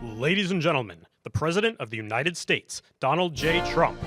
Ladies and gentlemen, the President of the United States, Donald J. Trump.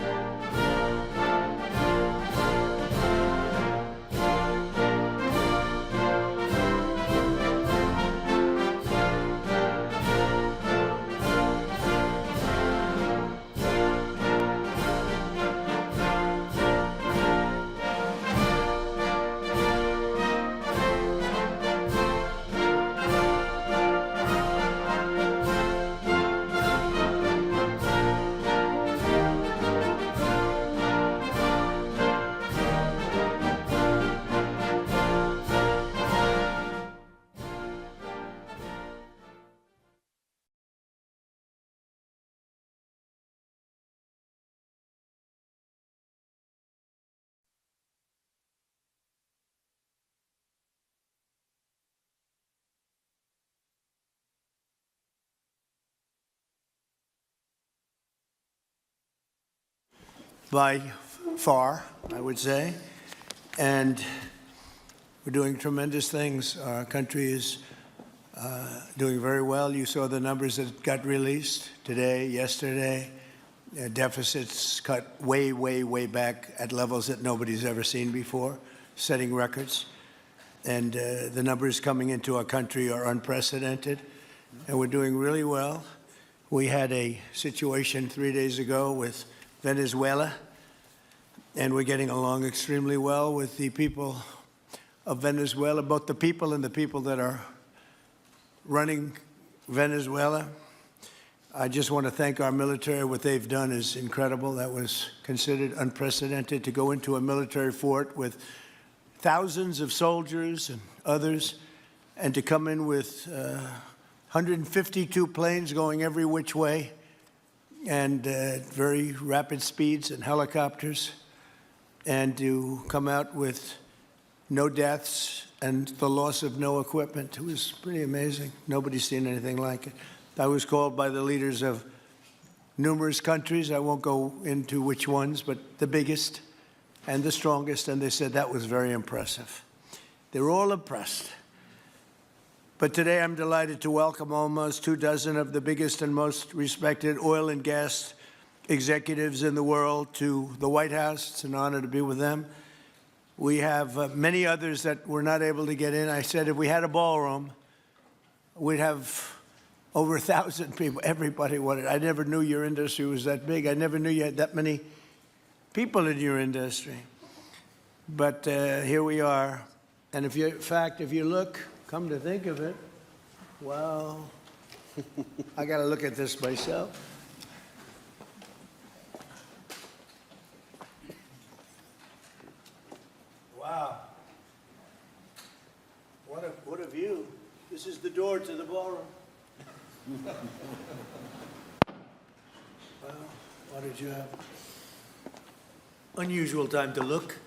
By far, I would say, and we're doing tremendous things. Our country is doing very well. You saw the numbers that got released today, yesterday. Deficits cut way, way, way back at levels that nobody's ever seen before, setting records. And the numbers coming into our country are unprecedented, and we're doing really well. We had a situation 3 days ago with Venezuela, and we're getting along extremely well with the people of Venezuela, both the people and the people that are running Venezuela. I just want to thank our military. What they've done is incredible. That was considered unprecedented, to go into a military fort with thousands of soldiers and others, and to come in with 152 planes going every which way, and very rapid speeds and helicopters, and to come out with no deaths and the loss of no equipment. It was pretty amazing. Nobody's seen anything like it. I was called by the leaders of numerous countries. I won't go into which ones, but the biggest and the strongest, and they said that was very impressive. They're all impressed. But today I'm delighted to welcome almost 24 of the biggest and most respected oil and gas executives in the world to the White House. It's an honor to be with them. We have many others that were not able to get in. I said if we had a ballroom, we'd have over 1,000 people. Everybody wanted. I never knew your industry was that big. I never knew you had that many people in your industry. But here we are. And if you, in fact, if you look, come to think of it, well, I got to look at this myself. Wow. What a view. This is the door to the ballroom. Well, what did you have? Unusual time to look,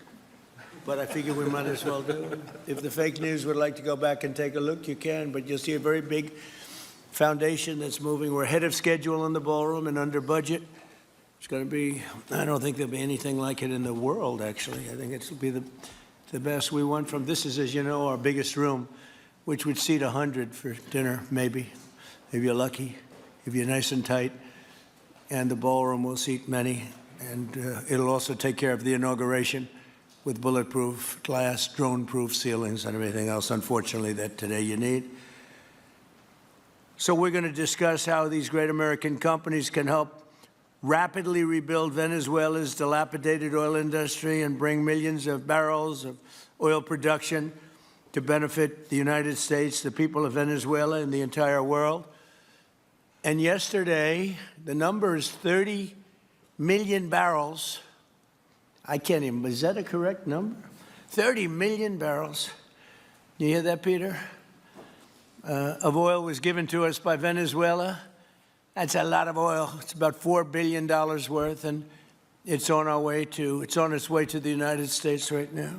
but I figure we might as well do it. If the fake news would like to go back and take a look, you can, but you'll see a very big foundation that's moving. We're ahead of schedule in the ballroom and under budget. It's going to be, I don't think there'll be anything like it in the world, actually. I think it'll be the best. We went from, this is, as you know, our biggest room, which would seat 100 for dinner, maybe, if you're lucky, if you're nice and tight. And the ballroom will seat many, and it'll also take care of the inauguration with bulletproof glass, drone-proof ceilings, and everything else, unfortunately, that today you need. So we're going to discuss how these great American companies can help rapidly rebuild Venezuela's dilapidated oil industry and bring millions of barrels of oil production to benefit the United States, the people of Venezuela, and the entire world. And yesterday, the number is 30 million barrels. I can't even, is that a correct number? 30 million barrels. You hear that, Peter? Of oil was given to us by Venezuela. That's a lot of oil. It's about $4 billion worth, and it's on its way to the United States right now.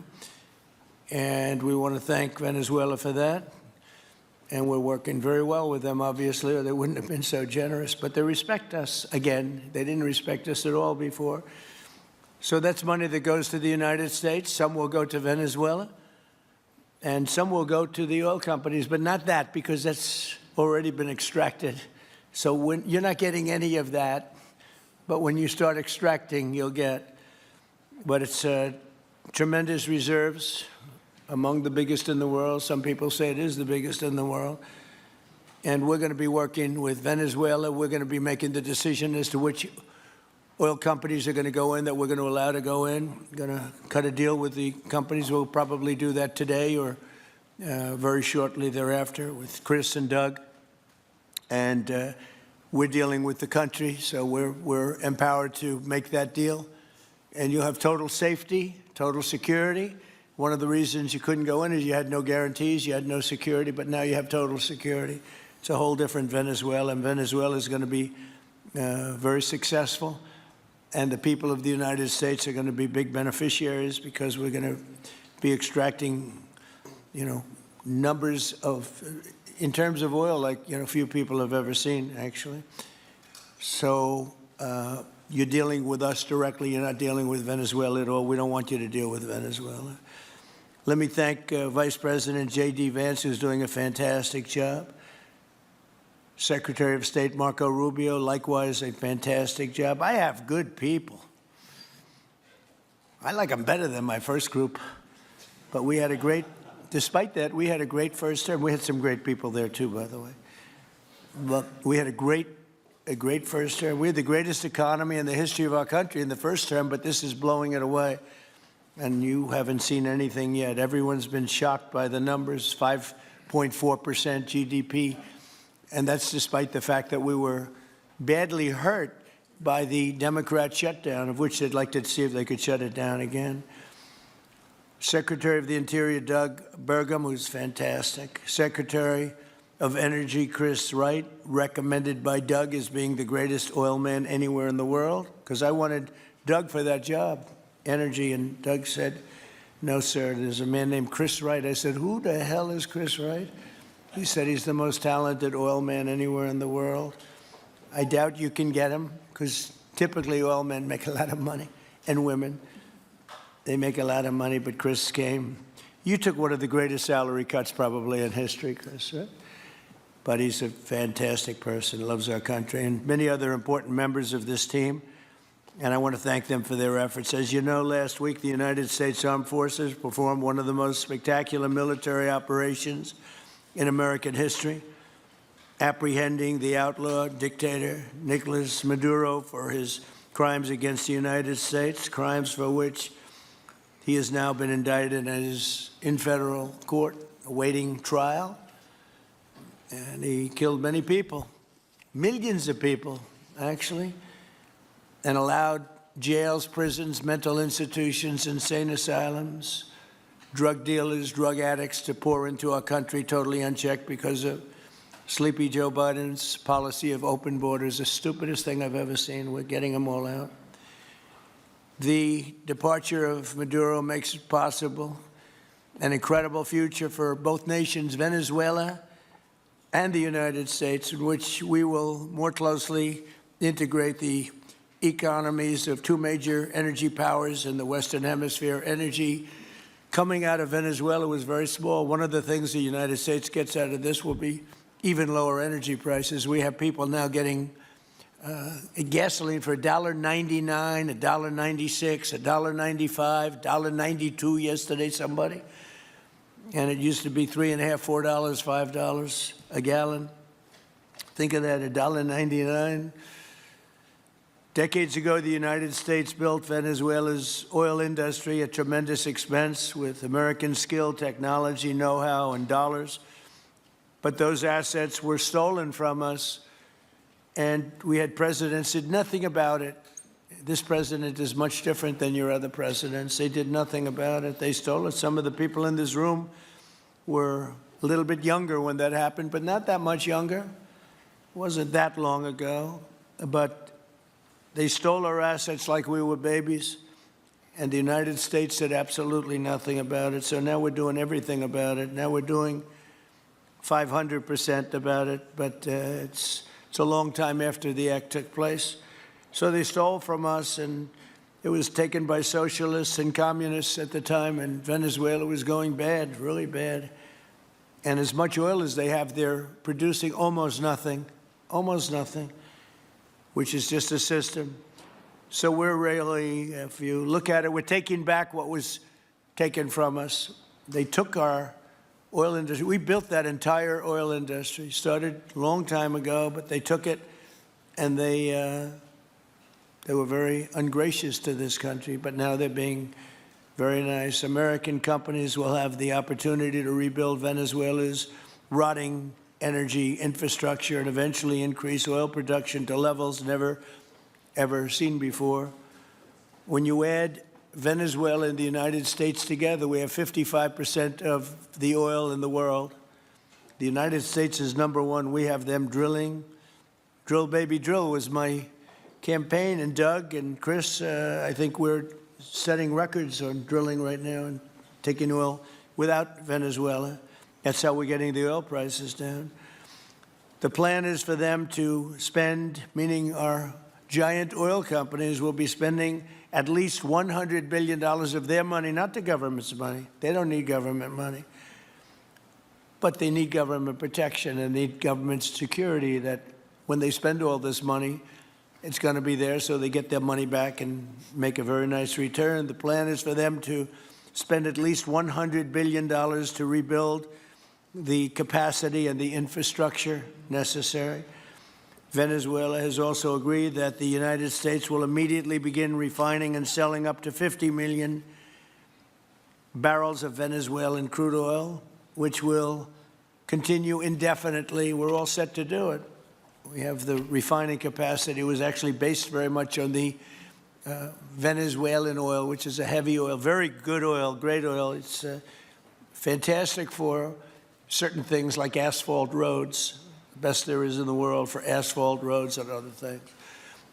And we want to thank Venezuela for that. And we're working very well with them, obviously, or they wouldn't have been so generous. But they respect us again. They didn't respect us at all before. So that's money that goes to the United States. Some will go to Venezuela, and some will go to the oil companies, but not that, because that's already been extracted So when you're not getting any of that, but when you start extracting, you'll get. But it's tremendous reserves, among the biggest in the world. Some people say it is the biggest in the world. And we're going to be working with Venezuela. We're going to be making the decision as to which oil companies are going to go in, that we're going to allow to go in. Going to cut a deal with the companies. We'll probably do that today or very shortly thereafter with Chris and Doug. And we're dealing with the country, so we're empowered to make that deal. And you'll have total safety, total security. One of the reasons you couldn't go in is you had no guarantees, you had no security, but now you have total security. It's a whole different Venezuela, and Venezuela is going to be very successful. And the people of the United States are going to be big beneficiaries because we're going to be extracting, numbers of, in terms of oil, like, few people have ever seen, actually. So you're dealing with us directly. You're not dealing with Venezuela at all. We don't want you to deal with Venezuela. Let me thank Vice President J.D. Vance, who's doing a fantastic job. Secretary of State Marco Rubio, likewise, a fantastic job. I have good people. I like them better than my first group. But we had a great, despite that, we had a great first term. We had some great people there, too, by the way. But we had a great first term. We had the greatest economy in the history of our country in the first term, but this is blowing it away. And you haven't seen anything yet. Everyone's been shocked by the numbers, 5.4% GDP. And that's despite the fact that we were badly hurt by the Democrat shutdown, of which they'd like to see if they could shut it down again. Secretary of the Interior, Doug Burgum, who's fantastic. Secretary of Energy, Chris Wright, recommended by Doug as being the greatest oil man anywhere in the world, because I wanted Doug for that job, energy, and Doug said, no, sir, there's a man named Chris Wright. I said, who the hell is Chris Wright? He said he's the most talented oil man anywhere in the world. I doubt you can get him, because typically oil men make a lot of money, and women. They make a lot of money, but Chris came. You took one of the greatest salary cuts probably in history, Chris, right? But he's a fantastic person, loves our country, and many other important members of this team. And I want to thank them for their efforts. As you know, last week, the United States Armed Forces performed one of the most spectacular military operations in American history, apprehending the outlaw dictator Nicolas Maduro for his crimes against the United States, crimes for which he has now been indicted and is in federal court awaiting trial. And he killed many people, millions of people, actually, and allowed jails, prisons, mental institutions, insane asylums, drug dealers, drug addicts to pour into our country totally unchecked because of Sleepy Joe Biden's policy of open borders, the stupidest thing I've ever seen. We're getting them all out. The departure of Maduro makes it possible an incredible future for both nations, Venezuela and the United States, in which we will more closely integrate the economies of two major energy powers in the Western Hemisphere. Energy coming out of Venezuela was very small. One of the things the United States gets out of this will be even lower energy prices. We have people now getting gasoline for $1.99, $1.96, $1.95, $1.92 yesterday, somebody. And it used to be $3.50, $4, $5 a gallon. Think of that, $1.99. Decades ago, the United States built Venezuela's oil industry at tremendous expense with American skill, technology, know-how, and dollars. But those assets were stolen from us, and we had presidents who did nothing about it. This president is much different than your other presidents. They did nothing about it. They stole it. Some of the people in this room were a little bit younger when that happened, but not that much younger. It wasn't that long ago. But they stole our assets like we were babies, and the United States did absolutely nothing about it. So now we're doing everything about it. Now we're doing 500% about it, but it's a long time after the act took place. So they stole from us, and it was taken by socialists and communists at the time, and Venezuela was going bad, really bad. And as much oil as they have, they're producing almost nothing. almost nothing, which is just a system. So we're really, if you look at it, we're taking back what was taken from us. They took our oil industry. We built that entire oil industry. Started a long time ago, but they took it and they were very ungracious to this country, but now they're being very nice. American companies will have the opportunity to rebuild Venezuela's rotting energy infrastructure and eventually increase oil production to levels never, ever seen before. When you add Venezuela and the United States together, we have 55% of the oil in the world. The United States is number one. We have them drilling. Drill, baby, drill was my campaign. And Doug and Chris, I think we're setting records on drilling right now and taking oil without Venezuela. That's how we're getting the oil prices down. The plan is for them to spend, meaning our giant oil companies will be spending at least $100 billion of their money, not the government's money. They don't need government money. But they need government protection and need government security that when they spend all this money, it's going to be there so they get their money back and make a very nice return. The plan is for them to spend at least $100 billion to rebuild the capacity and the infrastructure necessary. Venezuela has also agreed that the United States will immediately begin refining and selling up to 50 million barrels of Venezuelan crude oil, which will continue indefinitely. We're all set to do it. We have the refining capacity. It was actually based very much on the Venezuelan oil, which is a heavy oil, very good oil, great oil. It's fantastic for certain things like asphalt roads, the best there is in the world for asphalt roads and other things.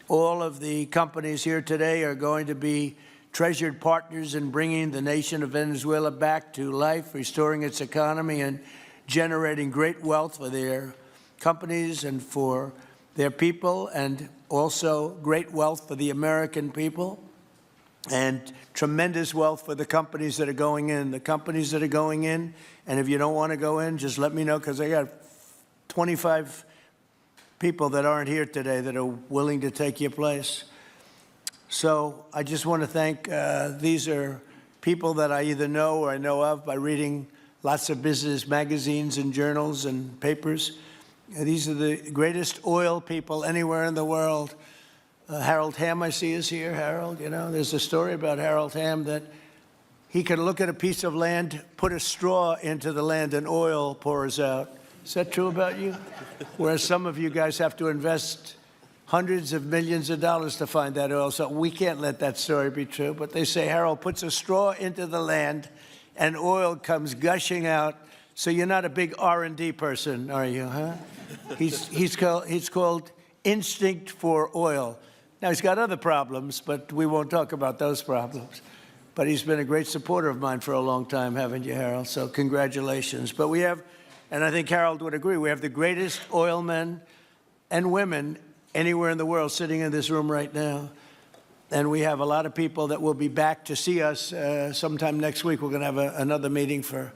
All of the companies here today are going to be treasured partners in bringing the nation of Venezuela back to life, restoring its economy, and generating great wealth for their companies and for their people, and also great wealth for the American people, and tremendous wealth for the companies that are going in. The companies that are going in, and if you don't want to go in, just let me know, because I got 25 people that aren't here today that are willing to take your place. So I just want to thank, these are people that I either know or I know of by reading lots of business magazines and journals and papers. These are the greatest oil people anywhere in the world. Harold Hamm, I see, is here. Harold, you know, there's a story about Harold Hamm that he can look at a piece of land, put a straw into the land, and oil pours out. Is that true about you? Whereas some of you guys have to invest hundreds of millions of dollars to find that oil. So we can't let that story be true. But they say Harold puts a straw into the land and oil comes gushing out. So you're not a big R&D person, are you, huh? He's called instinct for oil. Now, he's got other problems, but we won't talk about those problems. But he's been a great supporter of mine for a long time, haven't you, Harold? So congratulations. But we have, and I think Harold would agree, we have the greatest oil men and women anywhere in the world sitting in this room right now. And we have a lot of people that will be back to see us sometime next week. We're going to have another meeting for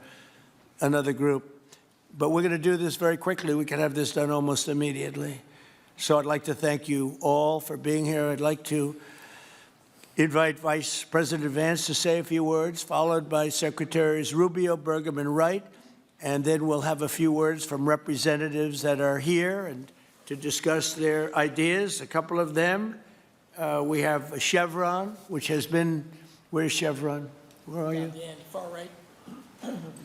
another group. But we're going to do this very quickly. We can have this done almost immediately. So I'd like to thank you all for being here. I'd like to invite Vice President Vance to say a few words, followed by Secretaries Rubio, Burgum, and Wright. And then we'll have a few words from representatives that are here and to discuss their ideas, a couple of them. We have Chevron, which has been, where's Chevron? Where are you? Far right.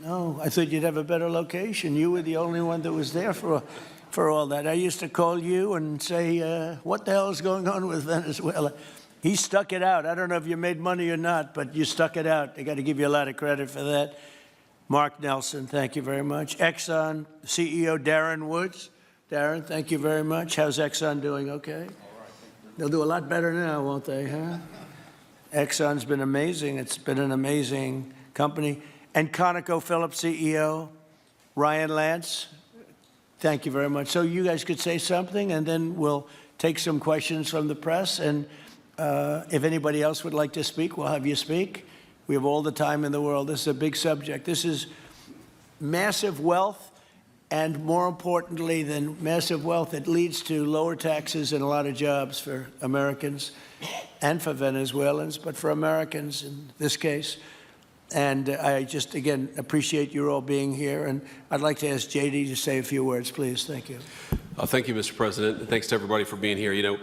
No, I thought you'd have a better location. You were the only one that was there for all that. I used to call you and say, what the hell is going on with Venezuela? He stuck it out. I don't know if you made money or not, but you stuck it out. I got to give you a lot of credit for that. Mark Nelson, thank you very much. Exxon CEO Darren Woods. Darren, thank you very much. How's Exxon doing? Okay? All right. They'll do a lot better now, won't they, huh? Exxon's been amazing. It's been an amazing company. And ConocoPhillips CEO Ryan Lance, thank you very much. So you guys could say something, and then we'll take some questions from the press. And if anybody else would like to speak, we'll have you speak. We have all the time in the world. This is a big subject. This is massive wealth And more importantly than massive wealth, it leads to lower taxes and a lot of jobs for Americans and for Venezuelans, but for Americans in this case. And I just, again, appreciate you all being here. And I'd like to ask JD to say a few words, please. Thank you. Thank you, Mr. President. And thanks to everybody for being here. You know,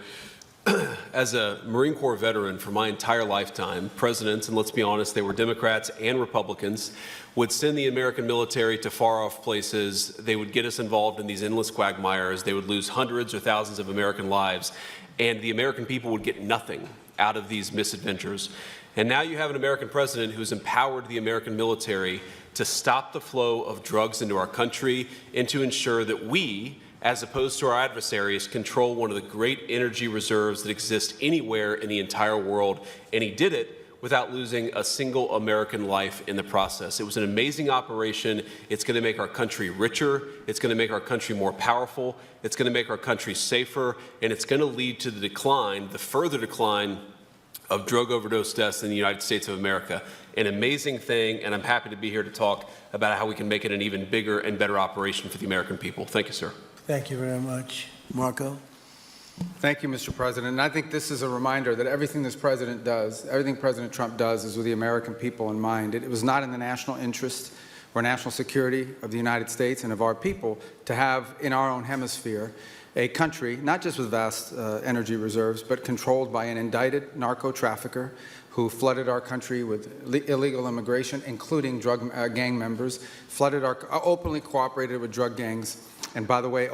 as a Marine Corps veteran for my entire lifetime, presidents, and let's be honest, they were Democrats and Republicans, would send the American military to far-off places. They would get us involved in these endless quagmires. They would lose hundreds or thousands of American lives, and the American people would get nothing out of these misadventures. And now you have an American president who's empowered the American military to stop the flow of drugs into our country and to ensure that we, as opposed to our adversaries, control one of the great energy reserves that exist anywhere in the entire world. And he did it without losing a single American life in the process. It was an amazing operation. It's going to make our country richer. It's going to make our country more powerful. It's going to make our country safer. And it's going to lead to the decline, the further decline of drug overdose deaths in the United States of America. An amazing thing, and I'm happy to be here to talk about how we can make it an even bigger and better operation for the American people. Thank you, sir. Thank you very much. Marco? Thank you, Mr. President. And I think this is a reminder that everything this president does, everything President Trump does is with the American people in mind. It was not in the national interest or national security of the United States and of our people to have in our own hemisphere a country, not just with vast energy reserves, but controlled by an indicted narco-trafficker who flooded our country with illegal immigration, including drug gang members, openly cooperated with drug gangs, and by the way,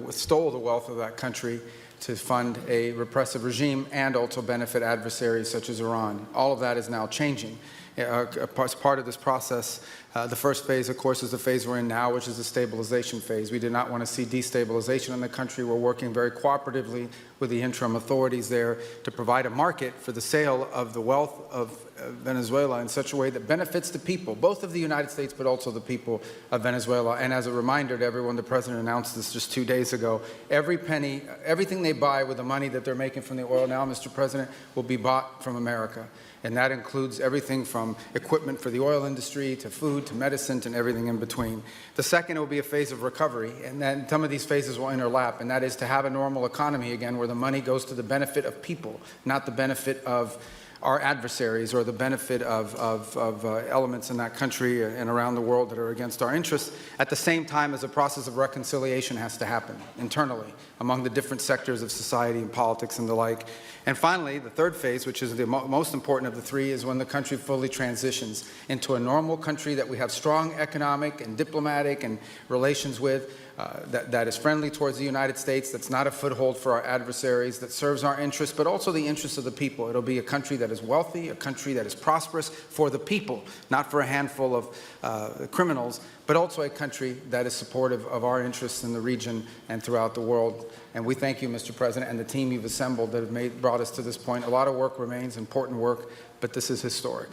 stole the wealth of that country to fund a repressive regime and also benefit adversaries such as Iran. All of that is now changing. As part of this process, the first phase, of course, is the phase we're in now, which is the stabilization phase. We do not want to see destabilization in the country. We're working very cooperatively with the interim authorities there to provide a market for the sale of the wealth of Venezuela in such a way that benefits the people, both of the United States, but also the people of Venezuela. And as a reminder to everyone, the President announced this just 2 days ago, every penny, everything they buy with the money that they're making from the oil now, Mr. President, will be bought from America. And that includes everything from equipment for the oil industry to food to medicine and everything in between. The second will be a phase of recovery, and then some of these phases will interlap, and that is to have a normal economy again where the money goes to the benefit of people, not the benefit of our adversaries or the benefit of elements in that country and around the world that are against our interests, at the same time as a process of reconciliation has to happen internally among the different sectors of society and politics and the like. And finally, the third phase, which is the most important of the three, is when the country fully transitions into a normal country that we have strong economic and diplomatic and relations with, that is friendly towards the United States, that's not a foothold for our adversaries, that serves our interests, but also the interests of the people. It'll be a country that is wealthy, a country that is prosperous for the people, not for a handful of criminals, but also a country that is supportive of our interests in the region and throughout the world. And we thank you, Mr. President, and the team you've assembled that have brought us to this point. A lot of work remains, important work, but this is historic.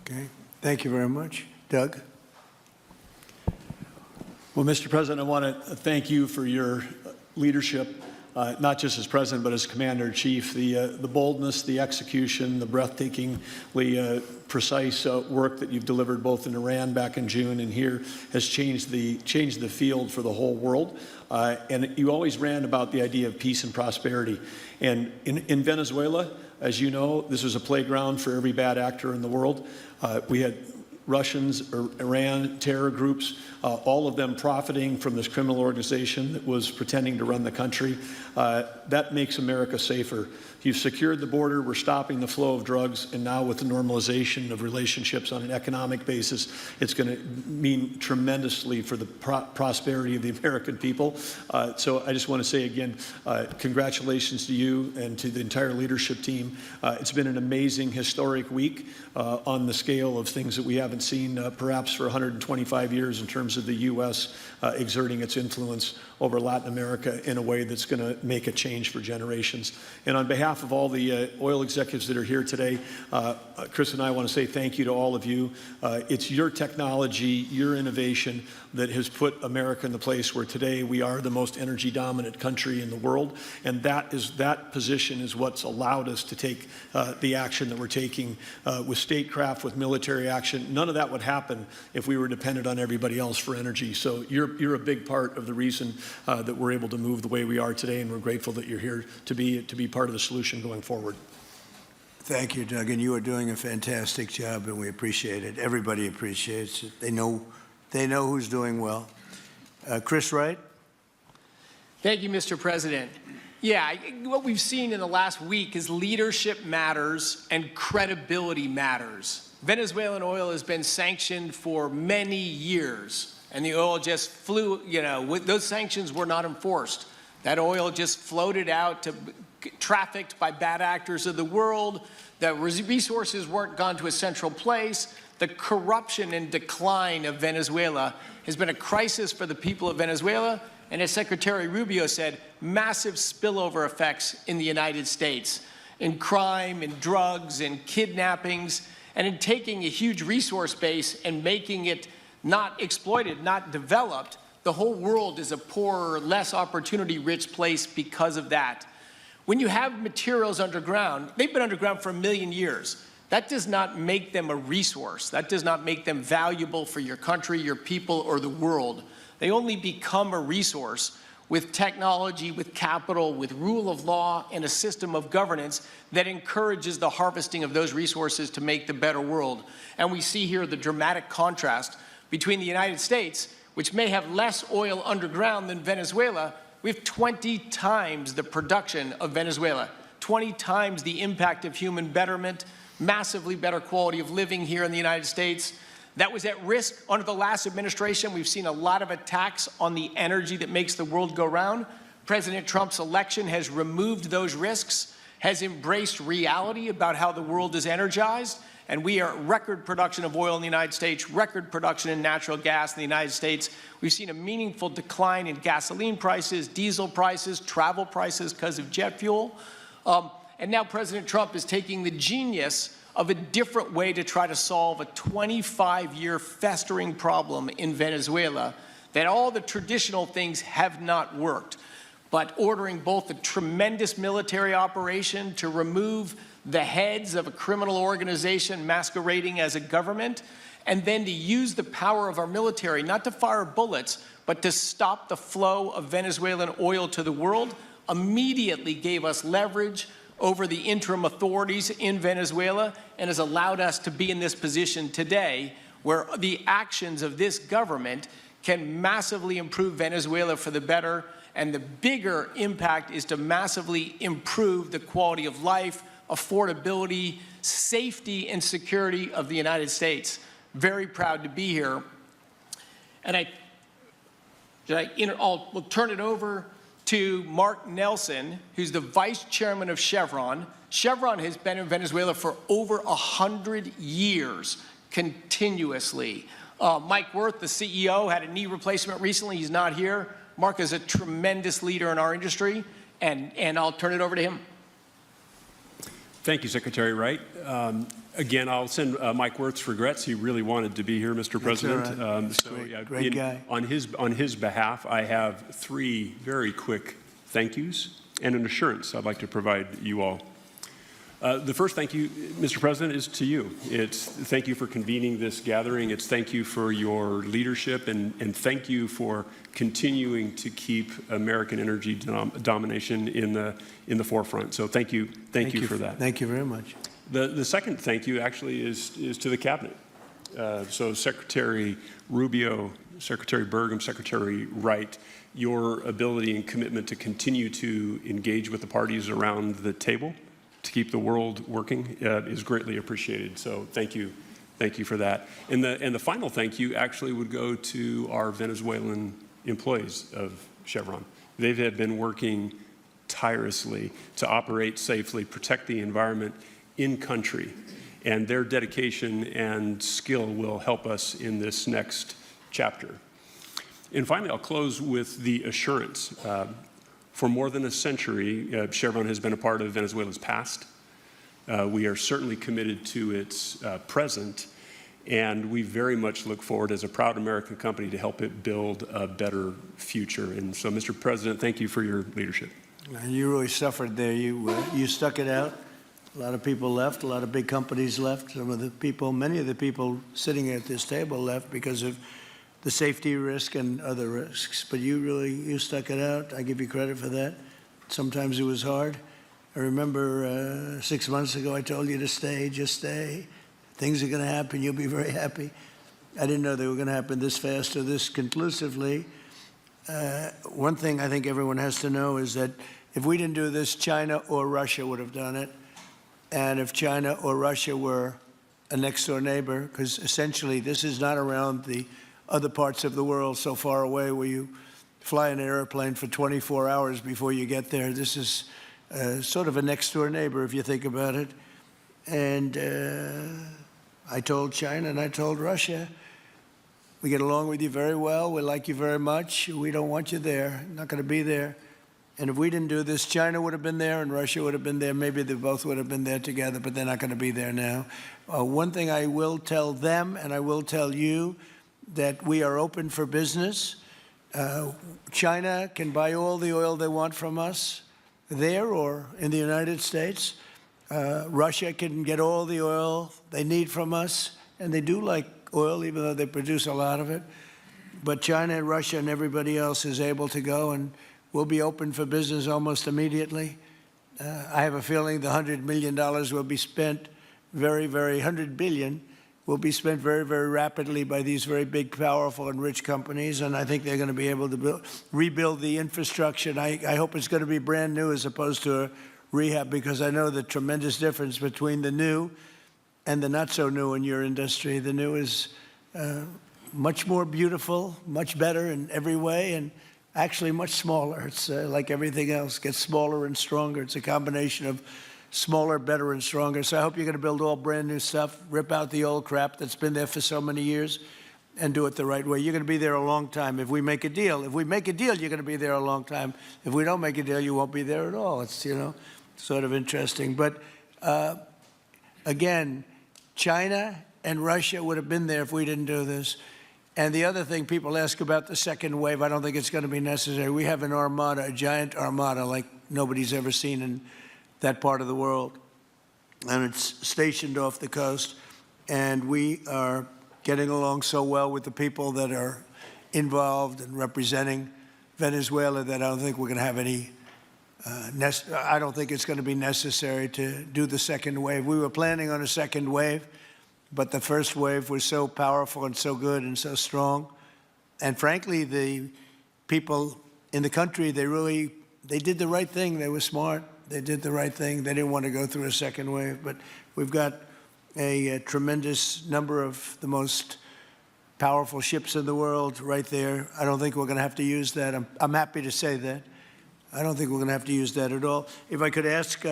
Okay. Thank you very much. Doug? Well, Mr. President, I want to thank you for your leadership, not just as President, but as Commander-in-Chief. The boldness, the execution, the breathtakingly precise work that you've delivered both in Iran back in June and here has changed the field for the whole world. And you always ran about the idea of peace and prosperity. And in Venezuela, as you know, this was a playground for every bad actor in the world. We had Russians, Iran, terror groups, all of them profiting from this criminal organization that was pretending to run the country. That makes America safer. You've secured the border, we're stopping the flow of drugs, and now with the normalization of relationships on an economic basis, it's going to mean tremendously for the prosperity of the American people. So I just want to say again, congratulations to you and to the entire leadership team. It's been an amazing, historic week on the scale of things that we haven't seen perhaps for 125 years in terms of the U.S. Exerting its influence over Latin America in a way that's going to make a change for generations. And on behalf of all the oil executives that are here today, Chris and I want to say thank you to all of you. It's your technology, your innovation that has put America in the place where today we are the most energy dominant country in the world. And that position is what's allowed us to take the action that we're taking with statecraft, with military action. None none of that would happen if we were dependent on everybody else for energy. So you're a big part of the reason that we're able to move the way we are today, and we're grateful that you're here to be part of the solution going forward. Thank you, Doug, and you are doing a fantastic job, and we appreciate it. Everybody appreciates it. They know who's doing well. Chris Wright? Thank you, Mr. President. Yeah, what we've seen in the last week is leadership matters and credibility matters. Venezuelan oil has been sanctioned for many years, and the oil just flew, those sanctions were not enforced. That oil just floated out to trafficked by bad actors of the world. The resources weren't gone to a central place. The corruption and decline of Venezuela has been a crisis for the people of Venezuela, and as Secretary Rubio said, massive spillover effects in the United States, in crime, in drugs, in kidnappings, and in taking a huge resource base and making it not exploited, not developed. The whole world is a poorer, less opportunity-rich place because of that. When you have materials underground, they've been underground for 1 million years. That does not make them a resource. That does not make them valuable for your country, your people, or the world. They only become a resource with technology, with capital, with rule of law, and a system of governance that encourages the harvesting of those resources to make the better world. And we see here the dramatic contrast between the United States, which may have less oil underground than Venezuela. We have 20 times the production of Venezuela, 20 times the impact of human betterment, massively better quality of living here in the United States. That was at risk under the last administration. We've seen a lot of attacks on the energy that makes the world go round. President Trump's election has removed those risks, has embraced reality about how the world is energized, and we are at record production of oil in the United States, record production in natural gas in the United States. We've seen a meaningful decline in gasoline prices, diesel prices, travel prices because of jet fuel. And now President Trump is taking the genius of a different way to try to solve a 25-year festering problem in Venezuela, that all the traditional things have not worked. But ordering both a tremendous military operation to remove the heads of a criminal organization masquerading as a government, and then to use the power of our military, not to fire bullets, but to stop the flow of Venezuelan oil to the world, immediately gave us leverage over the interim authorities in Venezuela and has allowed us to be in this position today where the actions of this government can massively improve Venezuela for the better, and the bigger impact is to massively improve the quality of life, affordability, safety, and security of the United States. Very proud to be here. And we'll turn it over to Mark Nelson, who's the vice chairman of Chevron. Chevron has been in Venezuela for over 100 years, continuously. Mike Wirth, the CEO, had a knee replacement recently. He's not here. Mark is a tremendous leader in our industry, and I'll turn it over to him. Thank you, Secretary Wright. Again, I'll send Mike Wirth's regrets. He really wanted to be here, Mr. President. Right. Great guy. On his behalf, I have 3 very quick thank yous and an assurance I'd like to provide you all. The first thank you, Mr. President, is to you. It's thank you for convening this gathering. It's thank you for your leadership, and thank you for continuing to keep American energy domination in the forefront. So thank you for that. Thank you very much. The second thank you actually is to the cabinet. So Secretary Rubio, Secretary Burgum, Secretary Wright, your ability and commitment to continue to engage with the parties around the table to keep the world working is greatly appreciated. So thank you for that. And the final thank you actually would go to our Venezuelan employees of Chevron. They have been working tirelessly to operate safely, protect the environment in country, and their dedication and skill will help us in this next chapter. And finally, I'll close with the assurance. For more than a century, Chevron has been a part of Venezuela's past. We are certainly committed to its present, and we very much look forward as a proud American company to help it build a better future. And so, Mr. President, thank you for your leadership. And you really suffered there. You stuck it out. A lot of people left. A lot of big companies left. Many of the people sitting at this table left because of the safety risk and other risks. But you stuck it out. I give you credit for that. Sometimes it was hard. I remember 6 months ago, I told you to stay, just stay. Things are going to happen. You'll be very happy. I didn't know they were going to happen this fast or this conclusively. One thing I think everyone has to know is that if we didn't do this, China or Russia would have done it. And if China or Russia were a next-door neighbor, because essentially this is not around the other parts of the world so far away where you fly in an airplane for 24 hours before you get there. This is sort of a next-door neighbor, if you think about it. And I told China and I told Russia, we get along with you very well. We like you very much. We don't want you there. Not going to be there. And if we didn't do this, China would have been there and Russia would have been there. Maybe they both would have been there together, but they're not going to be there now. One thing I will tell them, and I will tell you, that we are open for business. China can buy all the oil they want from us there or in the United States. Russia can get all the oil they need from us, and they do like oil, even though they produce a lot of it. But China and Russia and everybody else is able to go, and we'll be open for business almost immediately. I have a feeling the $100 million will be spent $100 billion will be spent very, very rapidly by these very big, powerful, and rich companies, and I think they're going to be able to rebuild the infrastructure. And I hope it's going to be brand new as opposed to a rehab, because I know the tremendous difference between the new and the not so new in your industry. The new is much more beautiful, much better in every way, and actually much smaller. It's like everything else, gets smaller and stronger. It's a combination of smaller, better, and stronger. So I hope you're going to build all brand new stuff, rip out the old crap that's been there for so many years, and do it the right way. You're going to be there a long time if we make a deal. If we make a deal, you're going to be there a long time. If we don't make a deal, you won't be there at all. It's, sort of interesting. But again, China and Russia would have been there if we didn't do this. And the other thing people ask about the second wave, I don't think it's going to be necessary. We have an armada, a giant armada like nobody's ever seen in that part of the world. And it's stationed off the coast. And we are getting along so well with the people that are involved in representing Venezuela that I don't think we're going to have any, I don't think it's going to be necessary to do the second wave. We were planning on a second wave, but the first wave was so powerful and so good and so strong. And frankly, the people in the country, they did the right thing. They were smart. They did the right thing. They didn't want to go through a second wave. But we've got a tremendous number of the most powerful ships in the world right there. I don't think we're going to have to use that. I'm happy to say that. I don't think we're going to have to use that at all. If I could ask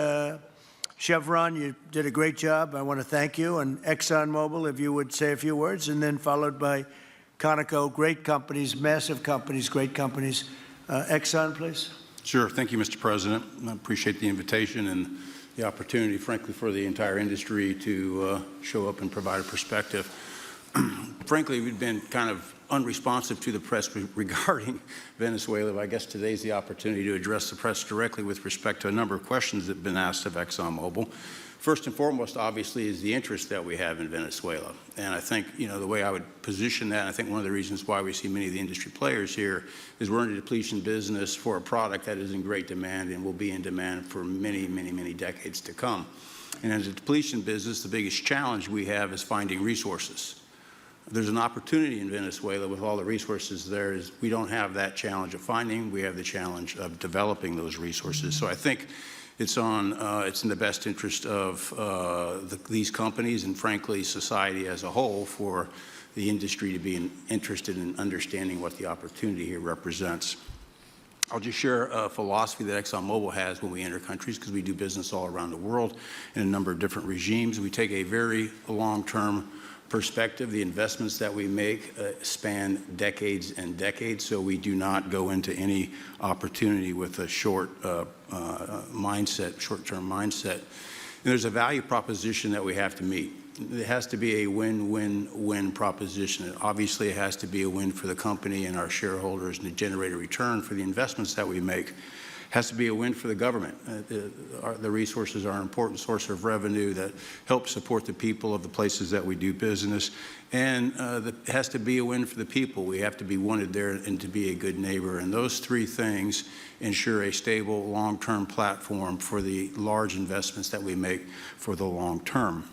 Chevron, you did a great job. I want to thank you. And ExxonMobil, if you would say a few words, and then followed by Conoco, great companies, massive companies, great companies. Exxon, please. Sure. Thank you, Mr. President. I appreciate the invitation and the opportunity, frankly, for the entire industry to show up and provide a perspective. Frankly, we've been kind of unresponsive to the press regarding Venezuela. I guess today's the opportunity to address the press directly with respect to a number of questions that have been asked of ExxonMobil. First and foremost, obviously, is the interest that we have in Venezuela. And I think, the way I would position that, and I think one of the reasons why we see many of the industry players here is we're in a depletion business for a product that is in great demand and will be in demand for many, many, many decades to come. And as a depletion business, the biggest challenge we have is finding resources. There's an opportunity in Venezuela with all the resources there is we don't have that challenge of finding, we have the challenge of developing those resources. So I think it's in the best interest of these companies and, frankly, society as a whole for the industry to be interested in understanding what the opportunity here represents. I'll just share a philosophy that ExxonMobil has when we enter countries, because we do business all around the world in a number of different regimes. We take a very long-term perspective. The investments that we make span decades and decades, so we do not go into any opportunity with a short-term mindset. And there's a value proposition that we have to meet. It has to be a win-win-win proposition. Obviously, it has to be a win for the company and our shareholders and to generate a return for the investments that we make. Has to be a win for the government. The resources are an important source of revenue that helps support the people of the places that we do business. And it has to be a win for the people. We have to be wanted there and to be a good neighbor. And those three things ensure a stable, long-term platform for the large investments that we make for the long term.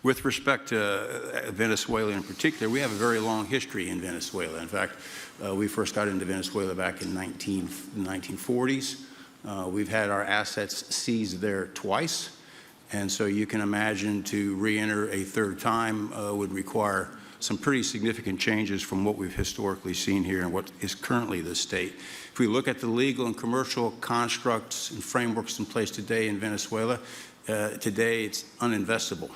With respect to Venezuela in particular, we have a very long history in Venezuela. In fact, we first got into Venezuela back in the 1940s. We've had our assets seized there twice. And so you can imagine to re-enter a third time would require some pretty significant changes from what we've historically seen here and what is currently the state. If we look at the legal and commercial constructs and frameworks in place today in Venezuela, today it's uninvestable.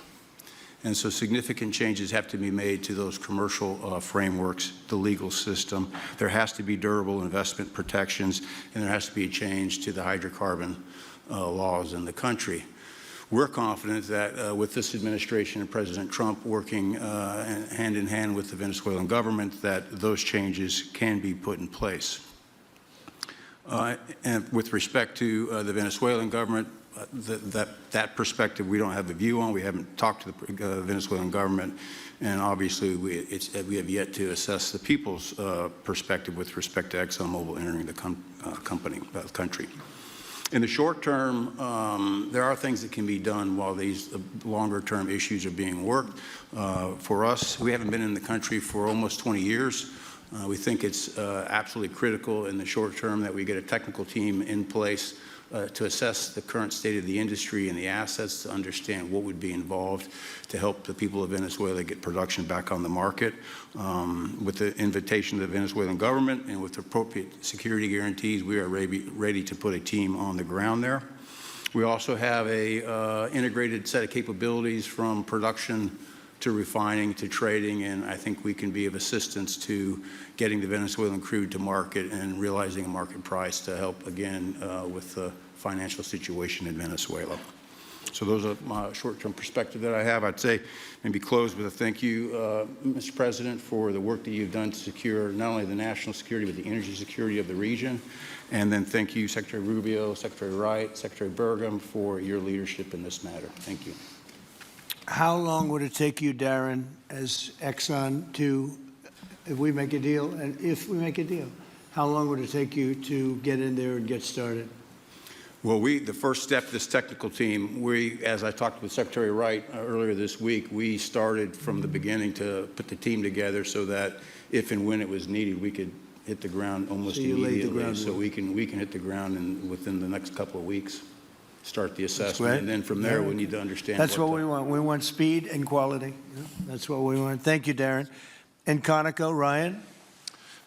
And so significant changes have to be made to those commercial frameworks, the legal system. There has to be durable investment protections, and there has to be a change to the hydrocarbon laws in the country. We're confident that with this administration and President Trump working hand in hand with the Venezuelan government, that those changes can be put in place. And with respect to the Venezuelan government, that perspective we don't have a view on. We haven't talked to the Venezuelan government, and obviously we have yet to assess the people's perspective with respect to ExxonMobil entering the country. In the short term, there are things that can be done while these longer-term issues are being worked. For us, we haven't been in the country for almost 20 years. We think it's absolutely critical in the short term that we get a technical team in place to assess the current state of the industry and the assets, to understand what would be involved to help the people of Venezuela get production back on the market. With the invitation of the Venezuelan government and with appropriate security guarantees, we are ready to put a team on the ground there. We also have a integrated set of capabilities from production to refining to trading, and I think we can be of assistance to getting the Venezuelan crude to market and realizing a market price to help, again, with the financial situation in Venezuela. So those are my short-term perspective that I have. I'd say maybe close with a thank you, Mr. President, for the work that you've done to secure not only the national security, but the energy security of the region. And then thank you, Secretary Rubio, Secretary Wright, Secretary Burgum, for your leadership in this matter. Thank you. How long would it take you, Darren, as Exxon to, if we make a deal, how long would it take you to get in there and get started? Well, the first step, this technical team, as I talked with Secretary Wright earlier this week, we started from the beginning to put the team together so that if and when it was needed, we could hit the ground almost immediately. So we can hit the ground within the next couple of weeks. Start the assessment, and then from there we need to understand. That's what we want. We want speed and quality. Yeah, that's what we want. Thank you, Darren. And Conoco, Ryan.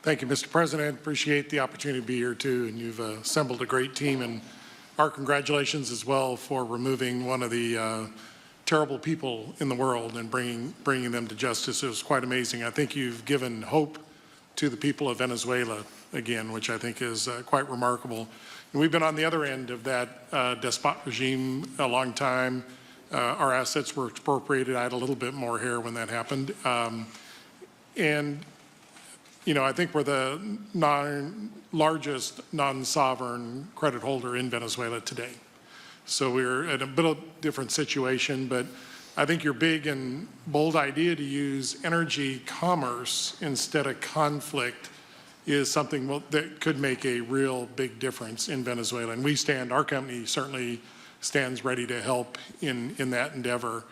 Thank you, Mr. President. Appreciate the opportunity to be here too, and you've assembled a great team. And our congratulations as well for removing one of the terrible people in the world and bringing them to justice. It was quite amazing. I think you've given hope to the people of Venezuela again, which I think is quite remarkable. And we've been on the other end of that despot regime a long time. Our assets were expropriated. I had a little bit more hair when that happened. And, you know, I think we're the largest non-sovereign credit holder in Venezuela today. So we're in a bit of a different situation, but I think your big and bold idea to use energy commerce instead of conflict is something that could make a real big difference in Venezuela. And our company certainly stands ready to help in that endeavor.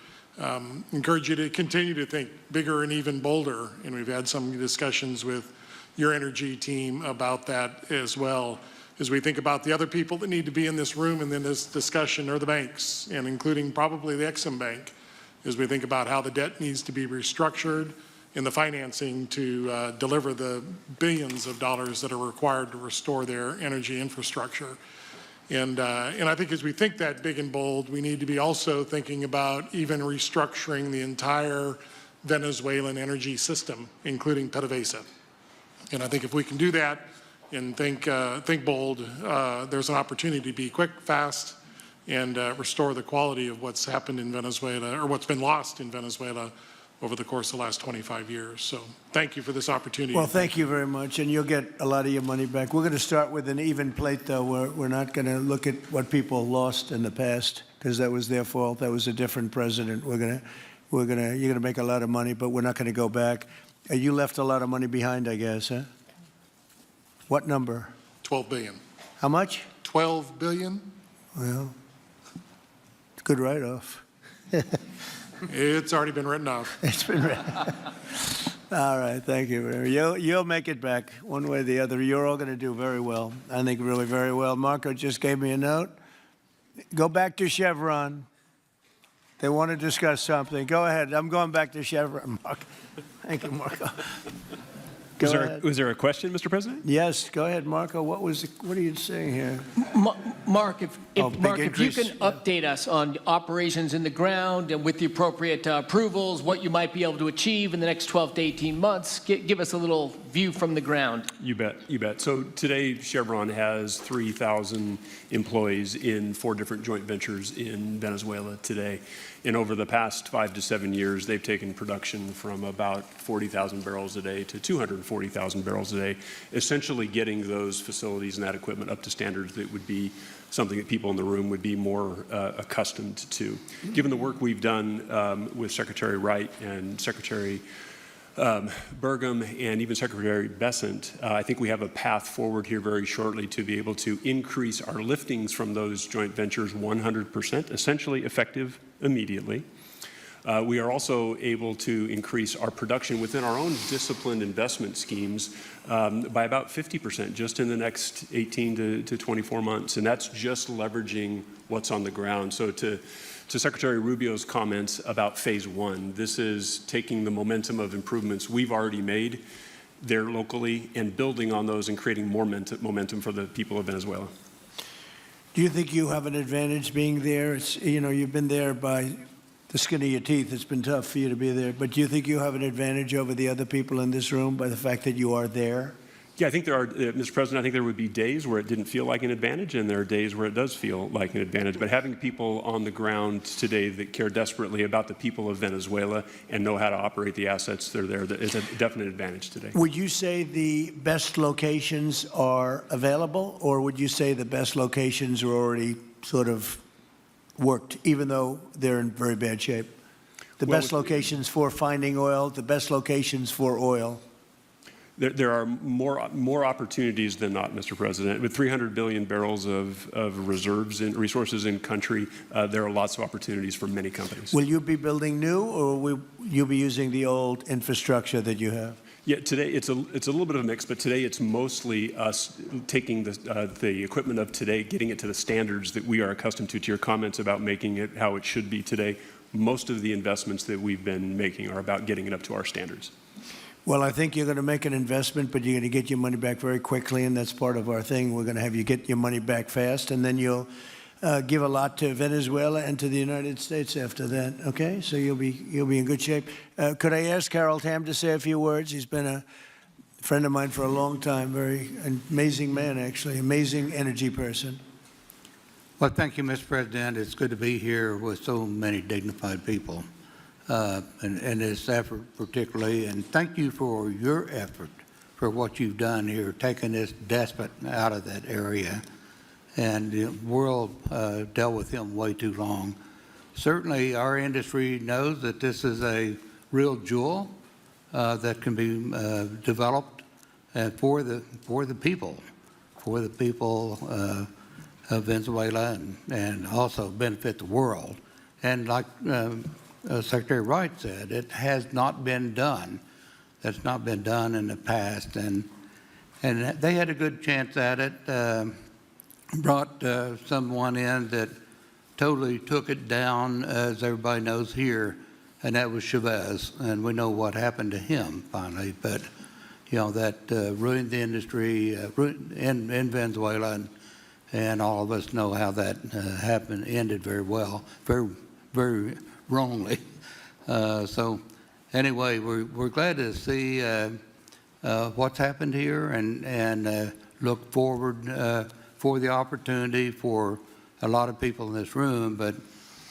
Encourage you to continue to think bigger and even bolder. And we've had some discussions with your energy team about that as well, as we think about the other people that need to be in this room and in this discussion are the banks, and including probably the Exim Bank, as we think about how the debt needs to be restructured in the financing to deliver the billions of dollars that are required to restore their energy infrastructure. And I think as we think that big and bold, we need to be also thinking about even restructuring the entire Venezuelan energy system, including PDVSA. And I think if we can do that and think bold, there's an opportunity to be quick, fast, and restore the quality of what's happened in Venezuela, or what's been lost in Venezuela over the course of the last 25 years. So thank you for this opportunity. Well, thank you very much, and you'll get a lot of your money back. We're going to start with an even plate, though. We're not going to look at what people lost in the past, because that was their fault. That was a different president. You're going to make a lot of money, but we're not going to go back. You left a lot of money behind, I guess, huh? What number? 12 billion. How much? 12 billion? Well, it's a good write-off. It's already been written off. It's been written. All right, thank you. You'll make it back one way or the other. You're all going to do very well. I think really very well. Marco just gave me a note. Go back to Chevron. They want to discuss something. Go ahead. I'm going back to Chevron. Marco. Thank you, Marco. Was there a question, Mr. President? Yes, go ahead, Marco. What are you saying here? Mark, if you can update us on operations in the ground and with the appropriate approvals, what you might be able to achieve in the next 12 to 18 months, give us a little view from the ground. You bet, you bet. So today, Chevron has 3,000 employees in 4 different joint ventures in Venezuela today. And over the past 5 to 7 years, they've taken production from about 40,000 barrels a day to 240,000 barrels a day, essentially getting those facilities and that equipment up to standards that would be something that people in the room would be more accustomed to. Given the work we've done with Secretary Wright and Secretary Burgum and even Secretary Bessent, I think we have a path forward here very shortly to be able to increase our liftings from those joint ventures 100%, essentially effective immediately. We are also able to increase our production within our own disciplined investment schemes by about 50% just in the next 18 to 24 months, and that's just leveraging what's on the ground. So to Secretary Rubio's comments about phase 1, this is taking the momentum of improvements we've already made there locally and building on those and creating more momentum for the people of Venezuela. Do you think you have an advantage being there? You've been there by the skin of your teeth. It's been tough for you to be there. But do you think you have an advantage over the other people in this room by the fact that you are there? Yeah, I think there are, Mr. President, I think there would be days where it didn't feel like an advantage, and there are days where it does feel like an advantage. But having people on the ground today that care desperately about the people of Venezuela and know how to operate the assets that are there is a definite advantage today. Would you say the best locations are available, or would you say the best locations are already sort of worked, even though they're in very bad shape? The best locations for finding oil, the best locations for oil. There are more opportunities than not, Mr. President. With 300 billion barrels of reserves and resources in country, there are lots of opportunities for many companies. Will you be building new, or will you be using the old infrastructure that you have? Yeah, today it's a little bit of a mix, but today it's mostly us taking the equipment of today, getting it to the standards that we are accustomed to your comments about making it how it should be today. Most of the investments that we've been making are about getting it up to our standards. Well, I think you're going to make an investment, but you're going to get your money back very quickly, and that's part of our thing. We're going to have you get your money back fast, and then you'll give a lot to Venezuela and to the United States after that. Okay, so you'll be in good shape. Could I ask Harold Hamm to say a few words? He's been a friend of mine for a long time. Very amazing man, actually, amazing energy person. Well, thank you, Mr. President. It's good to be here with so many dignified people. And this effort particularly, and thank you for your effort for what you've done here, taking this despot out of that area. And the world dealt with him way too long. Certainly our industry knows that this is a real jewel that can be developed for the people of Venezuela and also benefit the world. And like Secretary Wright said, it has not been done. That's not been done in the past, and they had a good chance at it. Brought someone in that totally took it down, as everybody knows here, and that was Chavez, and we know what happened to him finally. But that ruined the industry in Venezuela, and all of us know how that happened, ended very well, very, very wrongly. So anyway, we're glad to see what's happened here and look forward for the opportunity for a lot of people in this room. But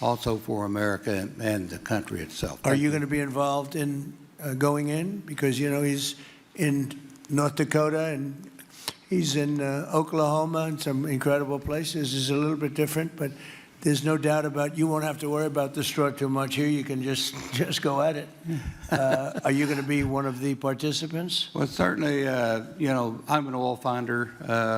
also for America and the country itself. Are you going to be involved in going in? Because, you know, he's in North Dakota and he's in Oklahoma and some incredible places. It's a little bit different, but there's no doubt about you won't have to worry about the straw too much here. You can just go at it. Are you going to be one of the participants? Well, certainly, you know, I'm an oil finder,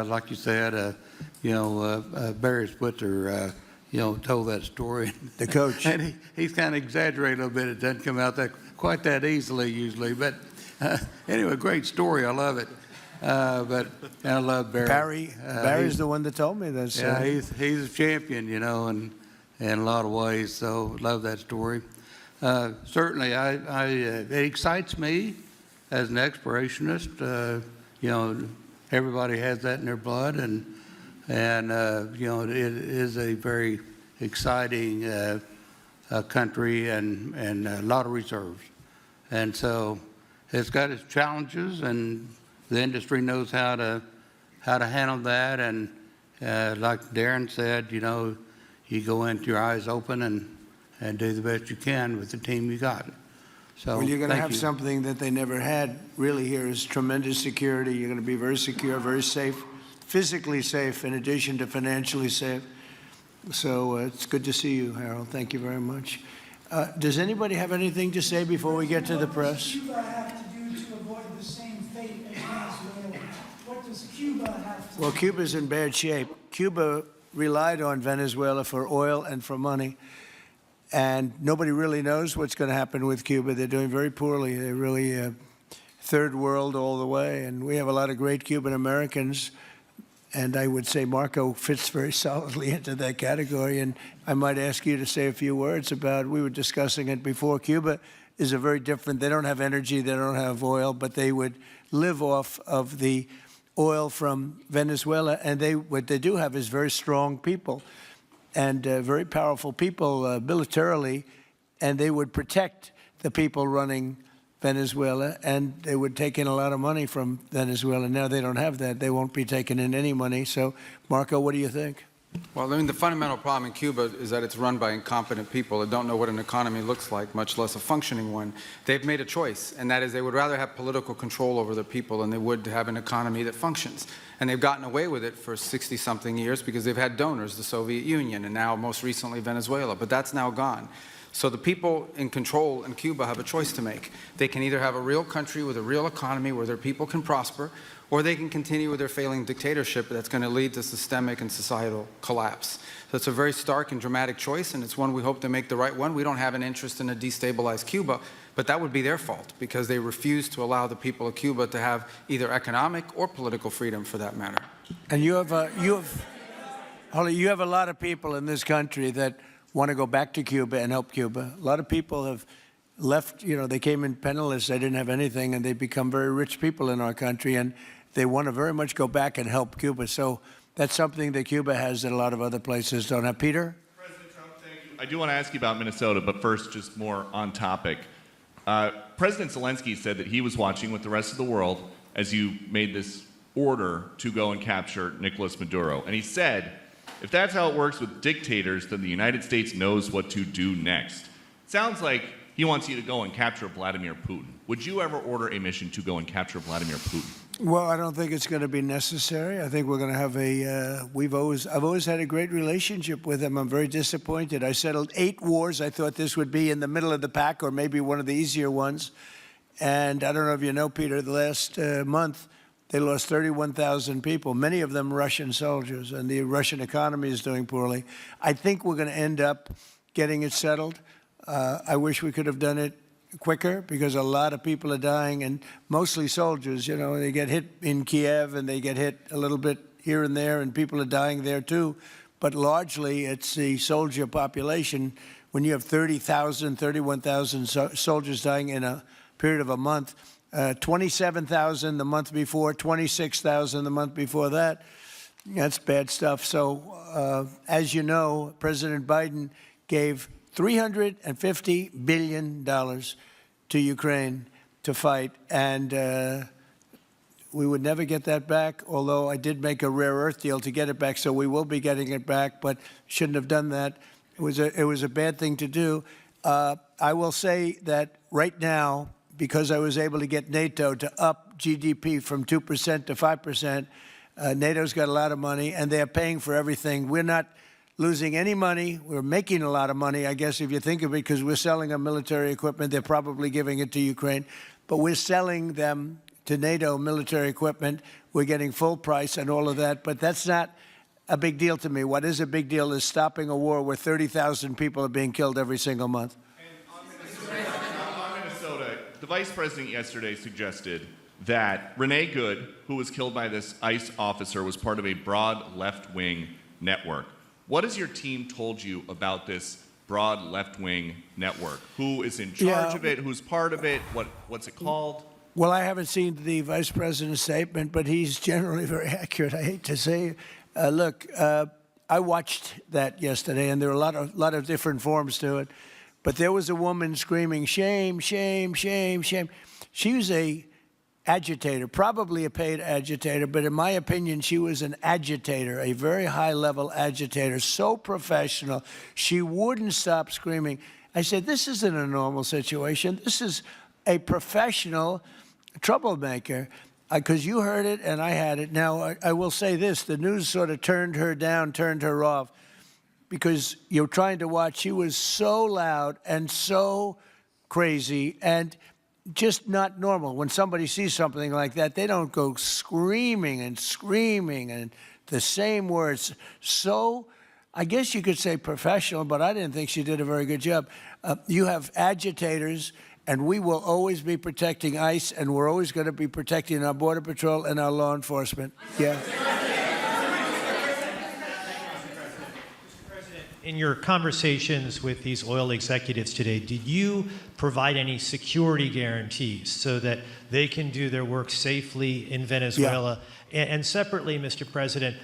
like you said. You know, Barry Switzer, you know, told that story. The coach. And he's kind of exaggerated a little bit. It doesn't come out quite that easily usually. But anyway, great story. I love it. But I love Barry. Barry's the one that told me this. Yeah, he's a champion, you know, in a lot of ways. So love that story. Certainly, it excites me as an explorationist. You know, everybody has that in their blood, and you know, it is a very exciting country and a lot of reserves, and so it's got its challenges, and the industry knows how to handle that. And like Darren said, you know, you go in with your eyes open and do the best you can with the team you got. So well, you're going to have you. something that they never had really here is tremendous security. You're going to be very secure, very safe, physically safe, in addition to financially safe. So it's good to see you, Harold. Thank you very much. Does anybody have anything to say before we get to the press? What does Cuba have to do to avoid the same fate as Venezuela? What does Cuba have to do? Well, Cuba's in bad shape. Cuba relied on Venezuela for oil and for money. And nobody really knows what's going to happen with Cuba. They're doing very poorly. They're really third world all the way. And we have a lot of great Cuban Americans. And I would say Marco fits very solidly into that category. And I might ask you to say a few words about, we were discussing it before, Cuba is a very different, they don't have energy, they don't have oil, but they would live off of the oil from Venezuela. And what they do have is very strong people and very powerful people militarily, and they would protect the people running Venezuela, and they would take in a lot of money from Venezuela. Now they don't have that. They won't be taking in any money. So, Marco, what do you think? Well, I mean, the fundamental problem in Cuba is that it's run by incompetent people that don't know what an economy looks like, much less a functioning one. They've made a choice, and that is they would rather have political control over their people than they would to have an economy that functions. And they've gotten away with it for 60-something years because they've had donors, the Soviet Union, and now most recently Venezuela, but that's now gone. So the people in control in Cuba have a choice to make. They can either have a real country with a real economy where their people can prosper, or they can continue with their failing dictatorship that's going to lead to systemic and societal collapse. So it's a very stark and dramatic choice, and it's one we hope to make the right one. We don't have an interest in a destabilized Cuba, but that would be their fault because they refuse to allow the people of Cuba to have either economic or political freedom for that matter. And you have a lot of people in this country that want to go back to Cuba and help Cuba. A lot of people have left, you know, they came in penniless, they didn't have anything, and they become very rich people in our country, and they want to very much go back and help Cuba. So that's something that Cuba has that a lot of other places don't have. Peter? President Trump, thank you. I do want to ask you about Minnesota, but first, just more on topic. President Zelensky said that he was watching with the rest of the world as you made this order to go and capture Nicolas Maduro. And he said, if that's how it works with dictators, then the United States knows what to do next. Sounds like he wants you to go and capture Vladimir Putin. Would you ever order a mission to go and capture Vladimir Putin? Well, I don't think it's going to be necessary. I think we're going to have I've always had a great relationship with him. I'm very disappointed. I settled 8 wars. I thought this would be in the middle of the pack or maybe one of the easier ones. And I don't know if you know, Peter, the last month, they lost 31,000 people, many of them Russian soldiers, and the Russian economy is doing poorly. I think we're going to end up getting it settled. I wish we could have done it quicker because a lot of people are dying, and mostly soldiers. You know, they get hit in Kiev and they get hit a little bit here and there, and people are dying there too. But largely, it's the soldier population. When you have 30,000, 31,000 soldiers dying in a period of a month, 27,000 the month before, 26,000 the month before that. That's bad stuff. So, as you know, President Biden gave $350 billion to Ukraine to fight, and we would never get that back, although I did make a rare earth deal to get it back, so we will be getting it back, but shouldn't have done that. It was a bad thing to do. I will say that right now, because I was able to get NATO to up GDP from 2% to 5%, NATO's got a lot of money, and they're paying for everything. We're not losing any money. We're making a lot of money, I guess, if you think of it, because we're selling them military equipment. They're probably giving it to Ukraine. But we're selling them to NATO military equipment. We're getting full price and all of that. But that's not a big deal to me. What is a big deal is stopping a war where 30,000 people are being killed every single month. On Minnesota, the vice president yesterday suggested that Renee Good, who was killed by this ICE officer, was part of a broad left-wing network. What has your team told you about this broad left-wing network? Who is in charge of it? Who's part of it? What's it called? Well, I haven't seen the vice president's statement, but he's generally very accurate. I hate to say, look, I watched that yesterday, and there are a lot of different forms to it. But there was a woman screaming, "Shame, shame, shame, shame." She was a agitator, probably a paid agitator, but in my opinion, she was an agitator, a very high-level agitator, so professional. She wouldn't stop screaming. I said, this isn't a normal situation. This is a professional troublemaker, because you heard it and I had it. Now, I will say this. The news sort of turned her down, turned her off, because you're trying to watch. She was so loud and so crazy and just not normal. When somebody sees something like that, they don't go screaming and the same words. So I guess you could say professional, but I didn't think she did a very good job. You have agitators, and we will always be protecting ICE, and we're always going to be protecting our Border Patrol and our law enforcement. Yeah. In your conversations with these oil executives today, did you provide any security guarantees so that they can do their work safely in Venezuela? Yeah. And separately, Mr. President,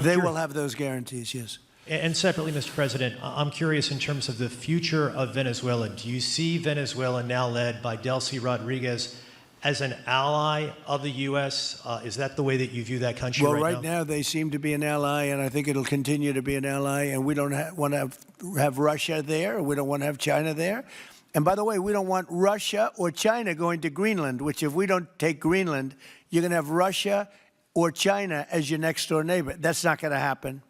they will have those guarantees, yes. And separately, Mr. President, I'm curious in terms of the future of Venezuela. Do you see Venezuela, now led by Delcy Rodriguez, as an ally of the U.S.? Is that the way that you view that country right now? Well, right now they seem to be an ally, and I think it'll continue to be an ally, and we don't want to have Russia there. We don't want to have China there. And by the way, we don't want Russia or China going to Greenland, which if we don't take Greenland, you're going to have Russia or China as your next-door neighbor. That's not going to happen.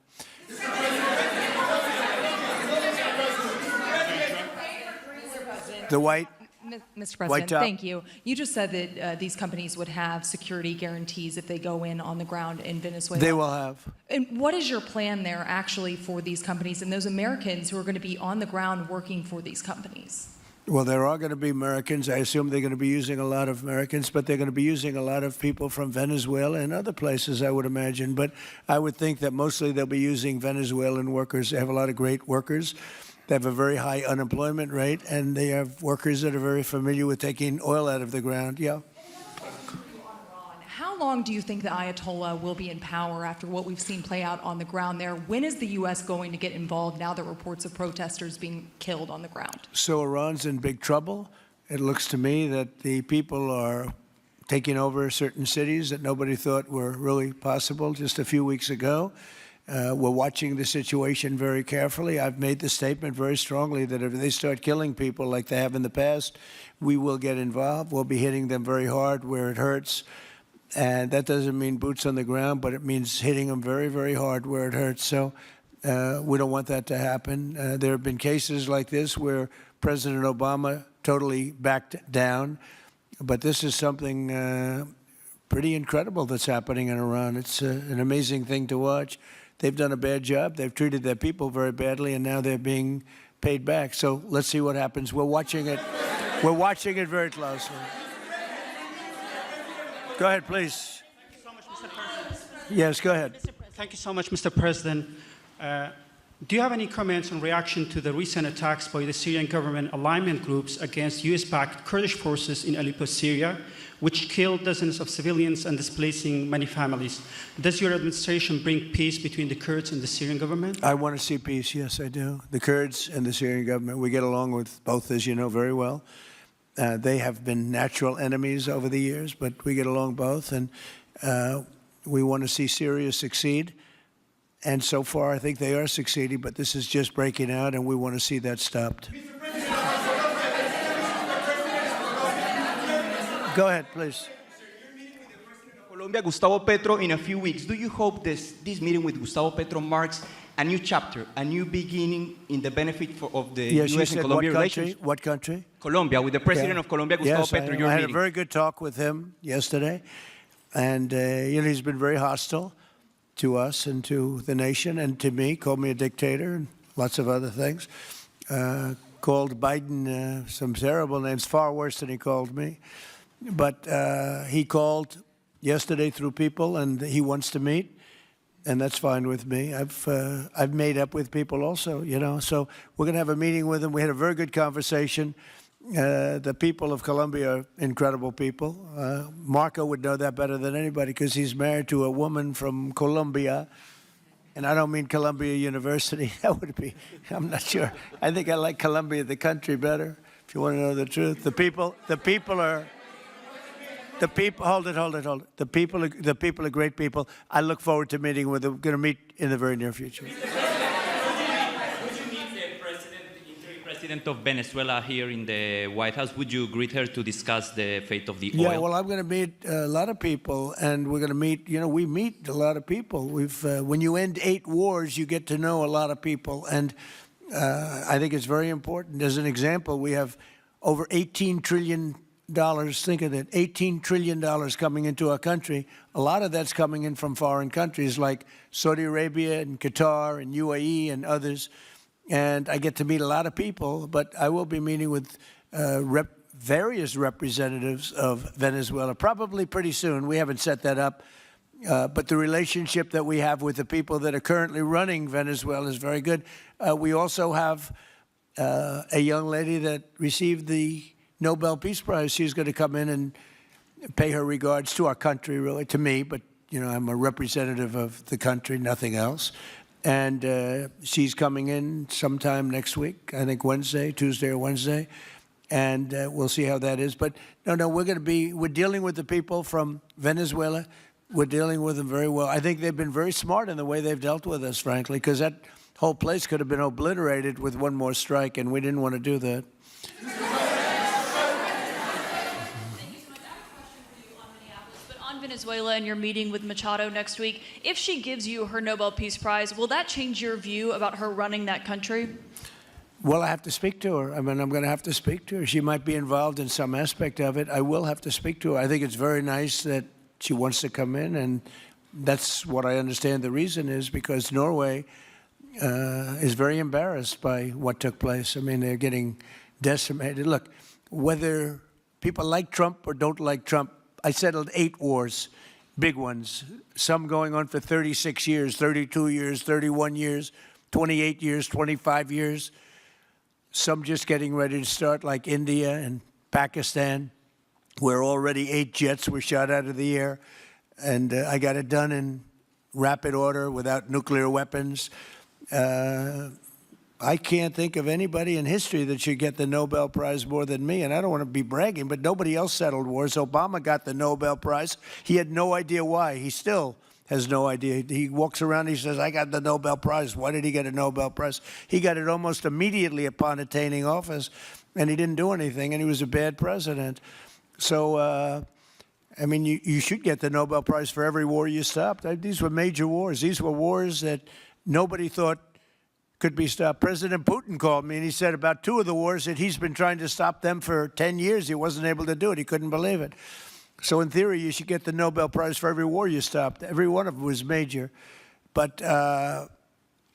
The white... Mr. President, thank you. You just said that these companies would have security guarantees if they go in on the ground in Venezuela. They will have. And what is your plan there actually for these companies and those Americans who are going to be on the ground working for these companies? Well, there are going to be Americans. I assume they're going to be using a lot of Americans, but they're going to be using a lot of people from Venezuela and other places, I would imagine. But I would think that mostly they'll be using Venezuelan workers. They have a lot of great workers. They have a very high unemployment rate, and they have workers that are very familiar with taking oil out of the ground. Yeah. How long do you think the Ayatollah will be in power after what we've seen play out on the ground there? When is the U.S. going to get involved now that reports of protesters being killed on the ground? So Iran's in big trouble. It looks to me that the people are taking over certain cities that nobody thought were really possible just a few weeks ago. We're watching the situation very carefully. I've made the statement very strongly that if they start killing people like they have in the past, we will get involved. We'll be hitting them very hard where it hurts. And that doesn't mean boots on the ground, but it means hitting them very, very hard where it hurts. So we don't want that to happen. There have been cases like this where President Obama totally backed down. But this is something pretty incredible that's happening in Iran. It's an amazing thing to watch. They've done a bad job. They've treated their people very badly, and now they're being paid back. So let's see what happens. We're watching it. We're watching it very closely. Go ahead, please. Thank you so much, Mr. President. Yes, go ahead. Thank you so much, Mr. President. Do you have any comments in reaction to the recent attacks by the Syrian government alignment groups against US-backed Kurdish forces in Aleppo, Syria, which killed dozens of civilians and displacing many families? Does your administration bring peace between the Kurds and the Syrian government? I want to see peace, yes, I do. The Kurds and the Syrian government, we get along with both, as you know, very well. They have been natural enemies over the years, but we get along both, and we want to see Syria succeed. And so far, I think they are succeeding, but this is just breaking out, and we want to see that stopped. Go ahead, please. Colombia, Gustavo Petro, in a few weeks. Do you hope this meeting with Gustavo Petro marks a new chapter, a new beginning in the benefit of the U.S. and Colombia relations? What country? Colombia, with the president of Colombia, Gustavo Petro. I had a very good talk with him yesterday, and he's been very hostile to us and to the nation and to me, called me a dictator and lots of other things. Called Biden some terrible names, far worse than he called me. But he called yesterday through people, and he wants to meet, and that's fine with me. I've made up with people also, So we're going to have a meeting with him. We had a very good conversation. The people of Colombia are incredible people. Marco would know that better than anybody because he's married to a woman from Colombia. And I don't mean Columbia University. That would be, I'm not sure. I think I like Colombia, the country, better, if you want to know the truth. The people, hold it. The people are great people. I look forward to meeting with them. We're going to meet in the very near future. Would you meet the interim president of Venezuela here in the White House? Would you greet her to discuss the fate of the oil? Yeah, well, I'm going to meet a lot of people, and we're going to meet, we meet a lot of people. When you end 8 wars, you get to know a lot of people, and I think it's very important. As an example, we have over $18 trillion. Think of that, $18 trillion coming into our country. A lot of that's coming in from foreign countries like Saudi Arabia and Qatar and UAE and others. And I get to meet a lot of people, but I will be meeting with various representatives of Venezuela, probably pretty soon. We haven't set that up. But the relationship that we have with the people that are currently running Venezuela is very good. We also have a young lady that received the Nobel Peace Prize. She's going to come in and pay her regards to our country, really, to me, but, I'm a representative of the country, nothing else. And she's coming in sometime next week, I think Tuesday or Wednesday, and we'll see how that is. But no, we're dealing with the people from Venezuela. We're dealing with them very well. I think they've been very smart in the way they've dealt with us, frankly, because that whole place could have been obliterated with one more strike, and we didn't want to do that. Venezuela and your meeting with Machado next week, if she gives you her Nobel Peace Prize, will that change your view about her running that country? Well, I have to speak to her. I'm going to have to speak to her. She might be involved in some aspect of it. I will have to speak to her. I think it's very nice that she wants to come in, and that's what I understand the reason is, because Norway is very embarrassed by what took place. I mean, they're getting decimated. Look, whether people like Trump or don't like Trump, I settled 8 wars, big ones, some going on for 36 years, 32 years, 31 years, 28 years, 25 years, some just getting ready to start, like India and Pakistan, where already 8 jets were shot out of the air, and I got it done in rapid order without nuclear weapons. I can't think of anybody in history that should get the Nobel Prize more than me, and I don't want to be bragging, but nobody else settled wars. Obama got the Nobel Prize. He had no idea why. He still has no idea. He walks around, he says, I got the Nobel Prize. Why did he get a Nobel Prize? He got it almost immediately upon attaining office, and he didn't do anything, and he was a bad president. So, I mean, you should get the Nobel Prize for every war you stopped. These were major wars. These were wars that nobody thought could be stopped. President Putin called me, and he said about 2 of the wars that he's been trying to stop them for 10 years. He wasn't able to do it. He couldn't believe it. So in theory, you should get the Nobel Prize for every war you stopped. Every one of them was major. But I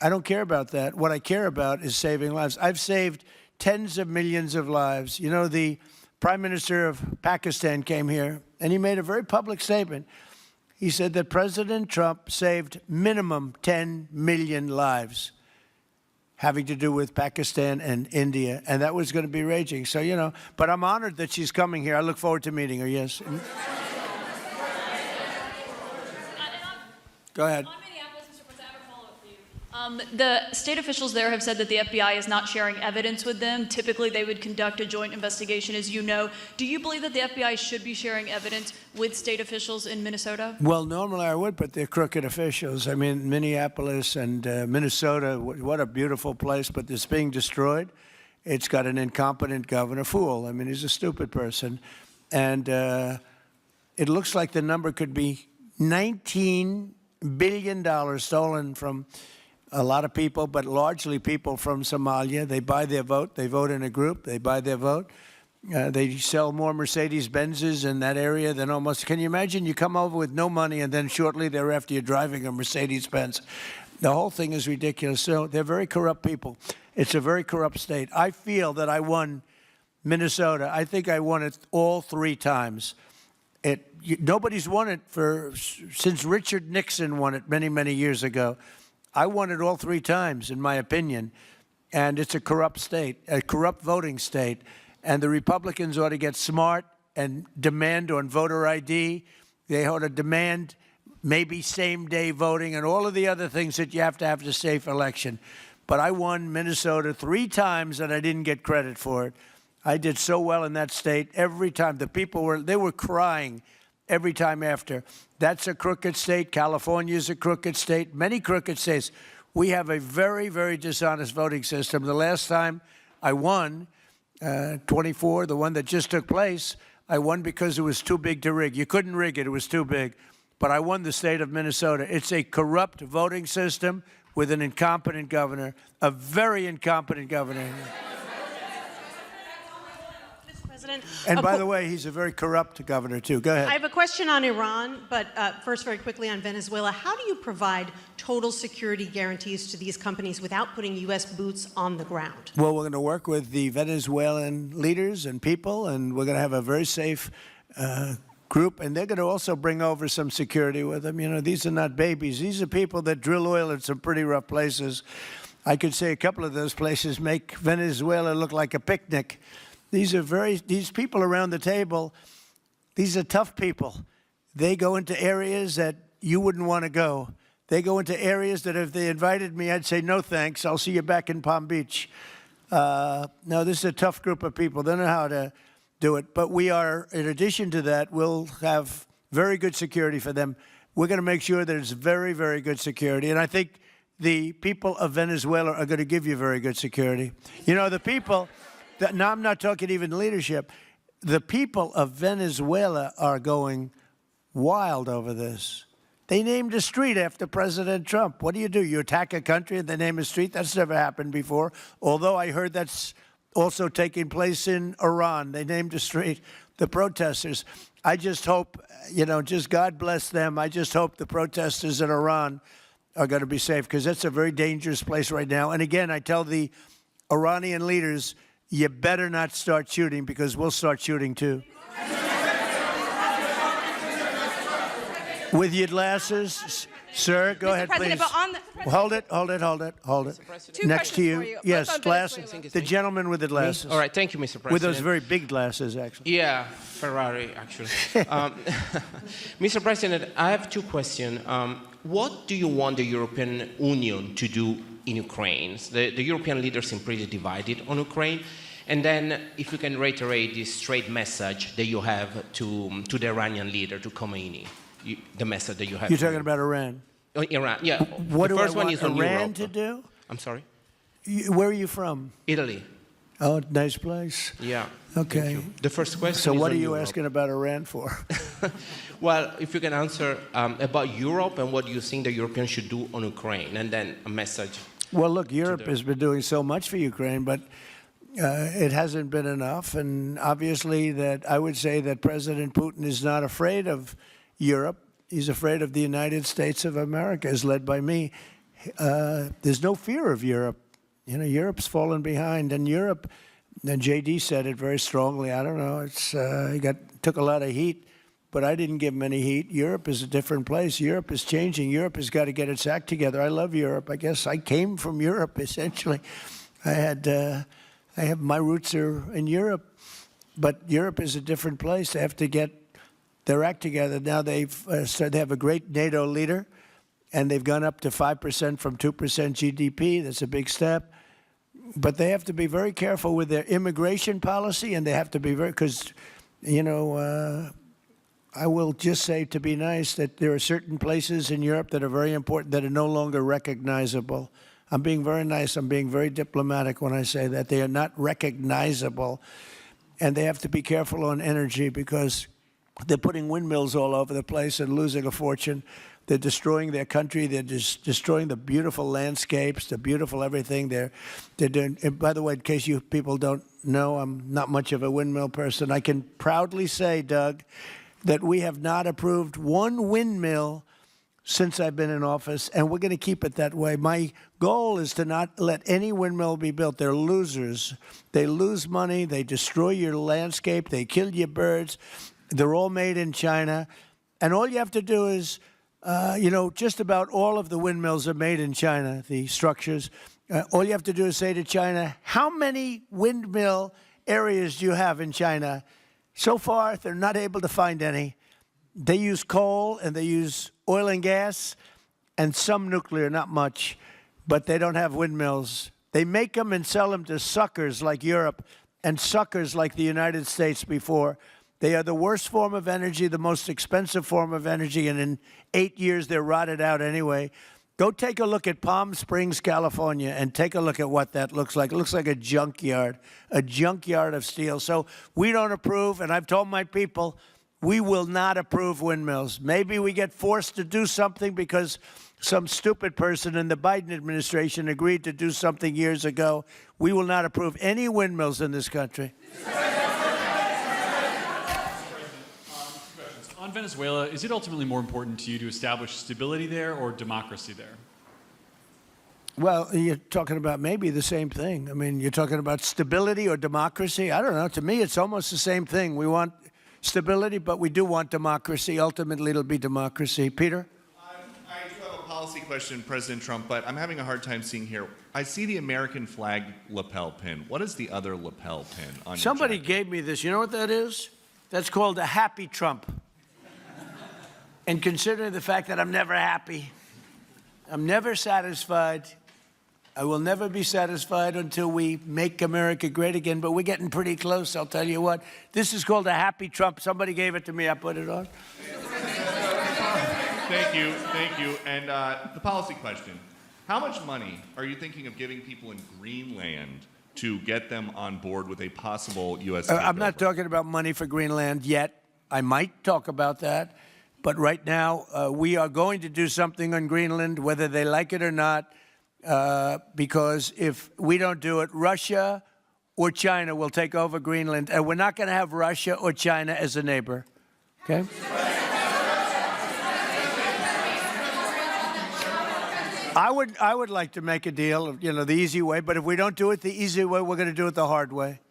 don't care about that. What I care about is saving lives. I've saved tens of millions of lives. You know, the Prime Minister of Pakistan came here, and he made a very public statement. He said that President Trump saved minimum 10 million lives having to do with Pakistan and India, and that was going to be raging. So, but I'm honored that she's coming here. I look forward to meeting her, yes. Go ahead. On Minneapolis, Mr. President, I have a follow-up for you. The state officials there have said that the FBI is not sharing evidence with them. Typically, they would conduct a joint investigation, as you know. Do you believe that the FBI should be sharing evidence with state officials in Minnesota? Well, normally I would, but they're crooked officials. I mean, Minneapolis and Minnesota, what a beautiful place, but it's being destroyed. It's got an incompetent governor, fool. I mean, he's a stupid person. And it looks like the number could be $19 billion stolen from a lot of people, but largely people from Somalia. They buy their vote. They vote in a group. They buy their vote. They sell more Mercedes-Benzes in that area than almost. Can you imagine? You come over with no money, and then shortly thereafter you're driving a Mercedes-Benz. The whole thing is ridiculous. So they're very corrupt people. It's a very corrupt state. I feel that I won Minnesota. I think I won it all 3 times. Nobody's won it since Richard Nixon won it many, many years ago. I won it all 3 times, in my opinion. And it's a corrupt state, a corrupt voting state. And the Republicans ought to get smart and demand on voter ID. They ought to demand maybe same-day voting and all of the other things that you have to have a safe election. But I won Minnesota 3 times, and I didn't get credit for it. I did so well in that state every time. The people were crying every time after. That's a crooked state. California is a crooked state. Many crooked states. We have a very, very dishonest voting system. The last time I won, 24, the one that just took place, I won because it was too big to rig. You couldn't rig it. It was too big. But I won the state of Minnesota. It's a corrupt voting system with an incompetent governor, a very incompetent governor. And by the way, he's a very corrupt governor, too. Go ahead. I have a question on Iran, but first, very quickly on Venezuela. How do you provide total security guarantees to these companies without putting U.S. boots on the ground? Well, we're going to work with the Venezuelan leaders and people, and we're going to have a very safe group, and they're going to also bring over some security with them. You know, these are not babies. These are people that drill oil in some pretty rough places. I could say a couple of those places make Venezuela look like a picnic. These people around the table, these are tough people. They go into areas that you wouldn't want to go. They go into areas that if they invited me, I'd say, no thanks, I'll see you back in Palm Beach. No, this is a tough group of people. They know how to do it. But we are, in addition to that, we'll have very good security for them. We're going to make sure that it's very, very good security. And I think the people of Venezuela are going to give you very good security. You know, the people... Now, I'm not talking even leadership. The people of Venezuela are going wild over this. They named a street after President Trump. What do? You attack a country and they name a street? That's never happened before. Although I heard that's also taking place in Iran. They named a street. The protesters. I just hope, you know, just God bless them. I just hope the protesters in Iran are going to be safe, because that's a very dangerous place right now. And again, I tell the Iranian leaders, you better not start shooting, because we'll start shooting too. With your glasses, sir, go ahead, please. Hold it. Next to you. Yes, glasses. The gentleman with the glasses. All right, thank you, Mr. President. With those very big glasses, actually. Yeah, Ferrari, actually. Mr. President, I have 2 questions. What do you want the European Union to do in Ukraine? The European leaders seem pretty divided on Ukraine. And then, if you can reiterate this straight message that you have to the Iranian leader, to Khomeini, the message that you have. You're talking about Iran? Iran, yeah. What the do first I want one is on Iran Europe. to do? I'm sorry? Where are you from? Italy. Oh, nice place. Yeah. Okay. The first question So is what on are you Europe. asking about Iran for? Well, if you can answer about Europe and what you think the Europeans should do on Ukraine, and then a message. Well, look, Europe has been doing so much for Ukraine, but it hasn't been enough. And obviously that I would say that President Putin is not afraid of Europe. He's afraid of the United States of America, as led by me. There's no fear of Europe. You know, Europe's fallen behind. And Europe, and J.D. said it very strongly. I don't know. He took a lot of heat, but I didn't give him any heat. Europe is a different place. Europe is changing. Europe has got to get its act together. I love Europe. I guess I came from Europe, essentially. My roots are in Europe, but Europe is a different place. They have to get their act together. Now they have a great NATO leader, and they've gone up to 5% from 2% GDP. That's a big step. But they have to be very careful with their immigration policy, and they have to be very, because, you know, I will just say, to be nice, that there are certain places in Europe that are very important that are no longer recognizable. I'm being very nice. I'm being very diplomatic when I say that. They are not recognizable. And they have to be careful on energy because they're putting windmills all over the place and losing a fortune. They're destroying their country. They're just destroying the beautiful landscapes, the beautiful everything. They're doing, and by the way, in case you people don't know, I'm not much of a windmill person. I can proudly say, Doug, that we have not approved one windmill since I've been in office, and we're going to keep it that way. My goal is to not let any windmill be built. They're losers. They lose money. They destroy your landscape. They kill your birds. They're all made in China. And all you have to do is, you know, just about all of the windmills are made in China, the structures. All you have to do is say to China, how many windmill areas do you have in China? So far, they're not able to find any. They use coal and they use oil and gas and some nuclear, not much, but they don't have windmills. They make them and sell them to suckers like Europe and suckers like the United States before. They are the worst form of energy, the most expensive form of energy, and in 8 years they're rotted out anyway. Go take a look at Palm Springs, California, and take a look at what that looks like. It looks like a junkyard of steel. So we don't approve, and I've told my people, we will not approve windmills. Maybe we get forced to do something because some stupid person in the Biden administration agreed to do something years ago. We will not approve any windmills in this country. On Venezuela, is it ultimately more important to you to establish stability there or democracy there? Well, you're talking about maybe the same thing. I mean, you're talking about stability or democracy. I don't know. To me, it's almost the same thing. We want stability, but we do want democracy. Ultimately, it'll be democracy. Peter? I do have a policy question, President Trump, but I'm having a hard time seeing here. I see the American flag lapel pin. What is the other lapel pin on Somebody gave me this. You know what that is? That's called a happy Trump. And considering the fact that I'm never happy, I'm never satisfied, I will never be satisfied until we make America great again, but we're getting pretty close, I'll tell you what. This is called a happy Trump. Somebody gave it to me, I put it on. Thank you, thank you. And the policy question. How much money are you thinking of giving people in Greenland to get them on board with a possible U.S. takeover? I'm not talking about money for Greenland yet. I might talk about that. But right now, we are going to do something on Greenland, whether they like it or not, because if we don't do it, Russia or China will take over Greenland, and we're not going to have Russia or China as a neighbor. Okay? I would like to make a deal, you know, the easy way, but if we don't do it the easy way, we're going to do it the hard way.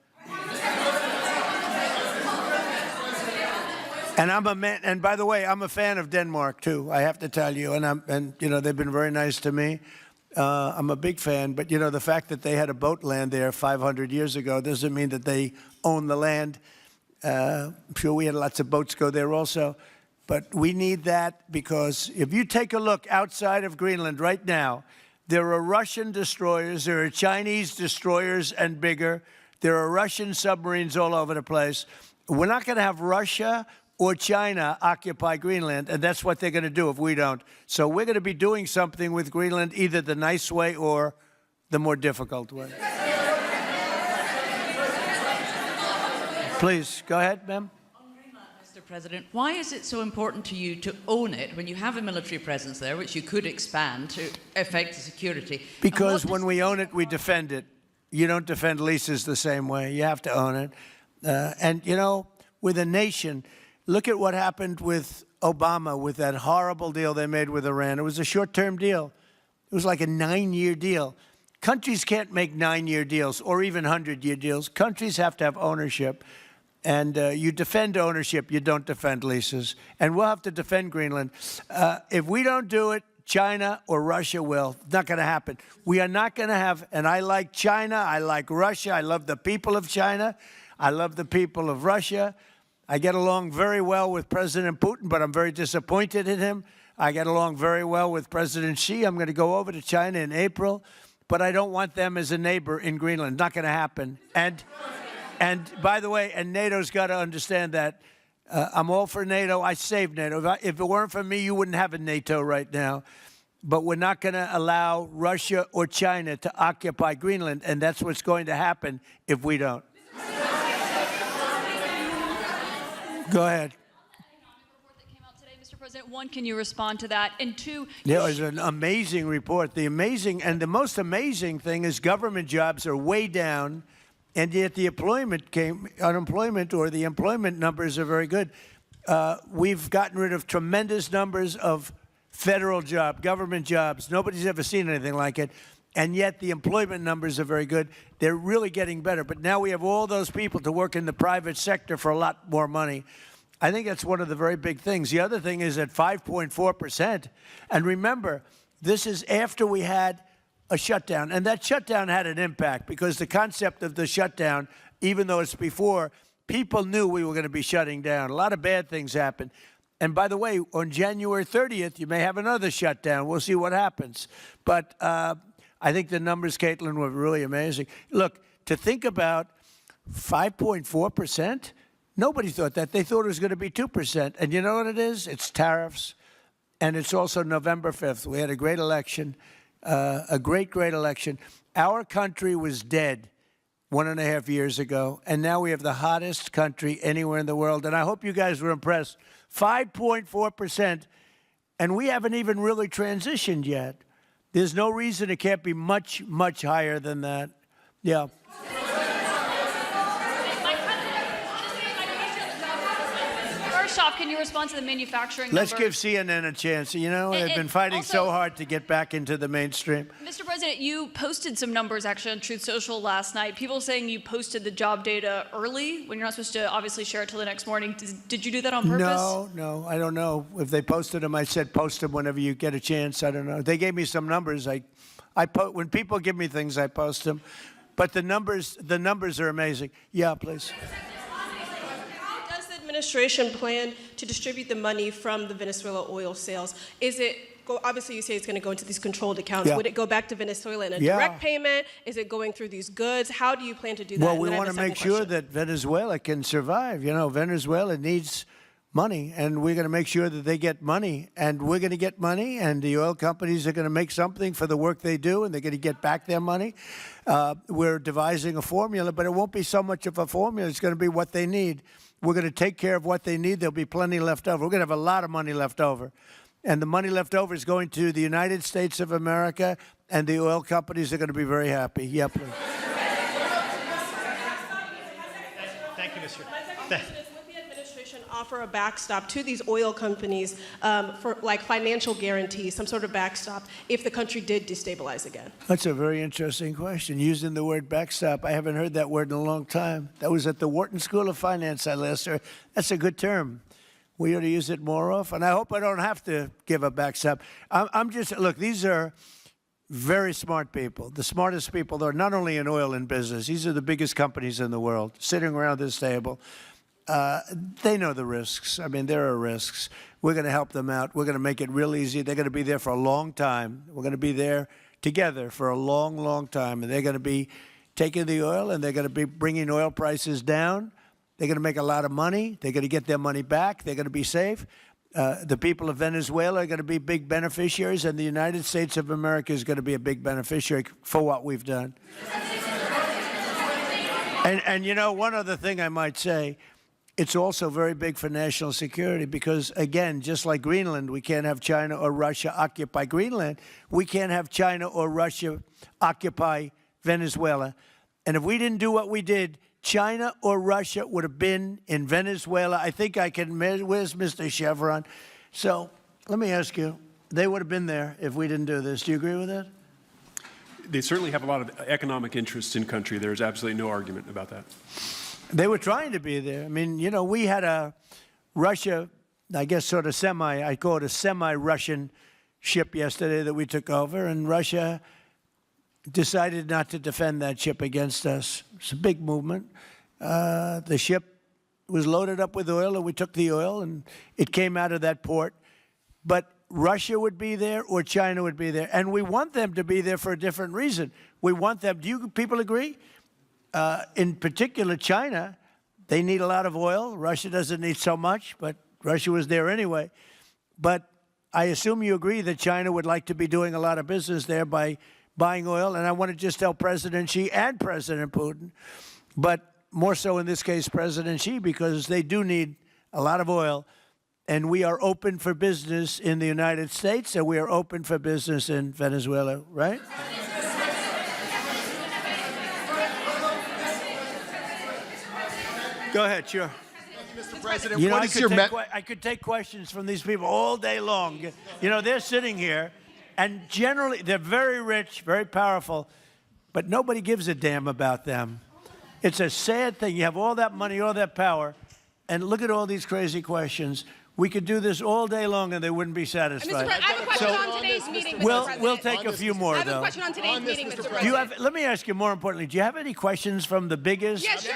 And I'm a man, and by the way, I'm a fan of Denmark too. I have to tell you, and you know, they've been very nice to me. I'm a big fan, but you know, the fact that they had a boat land there 500 years ago doesn't mean that they own the land. I'm sure we had lots of boats go there also, but we need that because if you take a look outside of Greenland right now, there are Russian destroyers, there are Chinese destroyers and bigger, there are Russian submarines all over the place. We're not going to have Russia or China occupy Greenland, and that's what they're going to do if we don't. So we're going to be doing something with Greenland, either the nice way or the more difficult way. Please, go ahead, ma'am. Mr. President, why is it so important to you to own it when you have a military presence there, which you could expand to affect the security? Because when we own it, we defend it. You don't defend leases the same way. You have to own it. And, you know, with a nation, look at what happened with Obama, with that horrible deal they made with Iran. It was a short-term deal. It was like a 9-year deal. Countries can't make 9-year deals or even 100-year deals. Countries have to have ownership. And you defend ownership, you don't defend leases. And we'll have to defend Greenland. If we don't do it, China or Russia will. It's not going to happen. We are not going to have, and I like China, I like Russia, I love the people of China, I love the people of Russia. I get along very well with President Putin, but I'm very disappointed in him. I get along very well with President Xi. I'm going to go over to China in April, but I don't want them as a neighbor in Greenland. Not going to happen. And by the way, and NATO's got to understand that. I'm all for NATO. I saved NATO. If it weren't for me, you wouldn't have a NATO right now. But we're not going to allow Russia or China to occupy Greenland, and that's what's going to happen if we don't. Go ahead. Mr. President, one, can you respond to that? And two, Yeah, it was an amazing report. The most amazing thing is government jobs are way down, and yet the unemployment or the employment numbers are very good. We've gotten rid of tremendous numbers of federal government jobs. Nobody's ever seen anything like it. And yet the employment numbers are very good. They're really getting better. But now we have all those people to work in the private sector for a lot more money. I think that's one of the very big things. The other thing is at 5.4%. And remember, this is after we had a shutdown. And that shutdown had an impact because the concept of the shutdown, even though it's before, people knew we were going to be shutting down. A lot of bad things happened. And by the way, on January 30th, you may have another shutdown. We'll see what happens. But I think the numbers, Caitlin, were really amazing. Look, to think about 5.4%, nobody thought that. They thought it was going to be 2%. And you know what it is? It's tariffs. And it's also November 5th. We had a great election, a great election. Our country was dead 1.5 years ago. And now we have the hottest country anywhere in the world. And I hope you guys were impressed. 5.4%. And we haven't even really transitioned yet. There's no reason it can't be much, much higher than that. Yeah. First off, can you respond to the manufacturing Let's number? give CNN a chance. You know, they've been fighting so hard to get back into the mainstream. Mr. President, you posted some numbers actually on Truth Social last night. People saying you posted the job data early when you're not supposed to obviously share it till the next morning. Did you do that on purpose? No, I don't know. If they posted them, I said post them whenever you get a chance. I don't know. They gave me some numbers. When people give me things, I post them. But the numbers are amazing. Yeah, please. How does the administration plan to distribute the money from the Venezuela oil sales? Is it, obviously you say it's going to go into these controlled accounts. Yeah. Would it go back to Venezuela in a direct payment? Is it going through these goods? How do you plan to do that? Well, we want to make sure that Venezuela can survive. You know, Venezuela needs money, and we're going to make sure that they get money. And we're going to get money, and the oil companies are going to make something for the work they do, and they're going to get back their money. We're devising a formula, but it won't be so much of a formula. It's going to be what they need. We're going to take care of what they need. There'll be plenty left over. We're going to have a lot of money left over. And the money left over is going to the United States of America, and the oil companies are going to be very happy. Yeah, please. Thank you, Mr. Would the administration offer a backstop to these oil companies for like financial guarantees, some sort of backstop, if the country did destabilize again? That's a very interesting question. Using the word backstop, I haven't heard that word in a long time. That was at the Wharton School of Finance I last heard. That's a good term. We ought to use it more often. I hope I don't have to give a backstop. Look, these are very smart people, the smartest people, though, not only in oil and business. These are the biggest companies in the world sitting around this table. They know the risks. I mean, there are risks. We're going to help them out. We're going to make it real easy. They're going to be there for a long time. We're going to be there together for a long, long time. And they're going to be taking the oil, and they're going to be bringing oil prices down. They're going to make a lot of money. They're going to get their money back. They're going to be safe. The people of Venezuela are going to be big beneficiaries, and the United States of America is going to be a big beneficiary for what we've done. And you know, one other thing I might say, it's also very big for national security because, again, just like Greenland, we can't have China or Russia occupy Greenland. We can't have China or Russia occupy Venezuela. And if we didn't do what we did, China or Russia would have been in Venezuela. I think I can measure. Where's Mr. Chevron? So let me ask you, they would have been there if we didn't do this. Do you agree with that? They certainly have a lot of economic interests in country. There's absolutely no argument about that. They were trying to be there. I mean, you know, we had a Russia, I guess sort of I call it a semi-Russian ship yesterday that we took over, and Russia decided not to defend that ship against us. It's a big movement. The ship was loaded up with oil, and we took the oil, and it came out of that port. But Russia would be there or China would be there. And we want them to be there for a different reason. We want them, do you people agree? In particular, China, they need a lot of oil. Russia doesn't need so much, but Russia was there anyway. But I assume you agree that China would like to be doing a lot of business there by buying oil. And I want to just tell President Xi and President Putin, but more so in this case, President Xi, because they do need a lot of oil. And we are open for business in the United States, and we are open for business in Venezuela, right? Go ahead, sure. Mr. President, You know, what is your I could take questions from these people all day long. You know, they're sitting here, and generally they're very rich, very powerful, but nobody gives a damn about them. It's a sad thing. You have all that money, all that power, and look at all these crazy questions. We could do this all day long, and they wouldn't be satisfied. I have a question on today's meeting, Mr. President. We'll take a few more, I have though. a question on today's meeting, Mr. President. Do you have? Let me ask you more importantly. Do you have any questions from the biggest? Yeah, sure.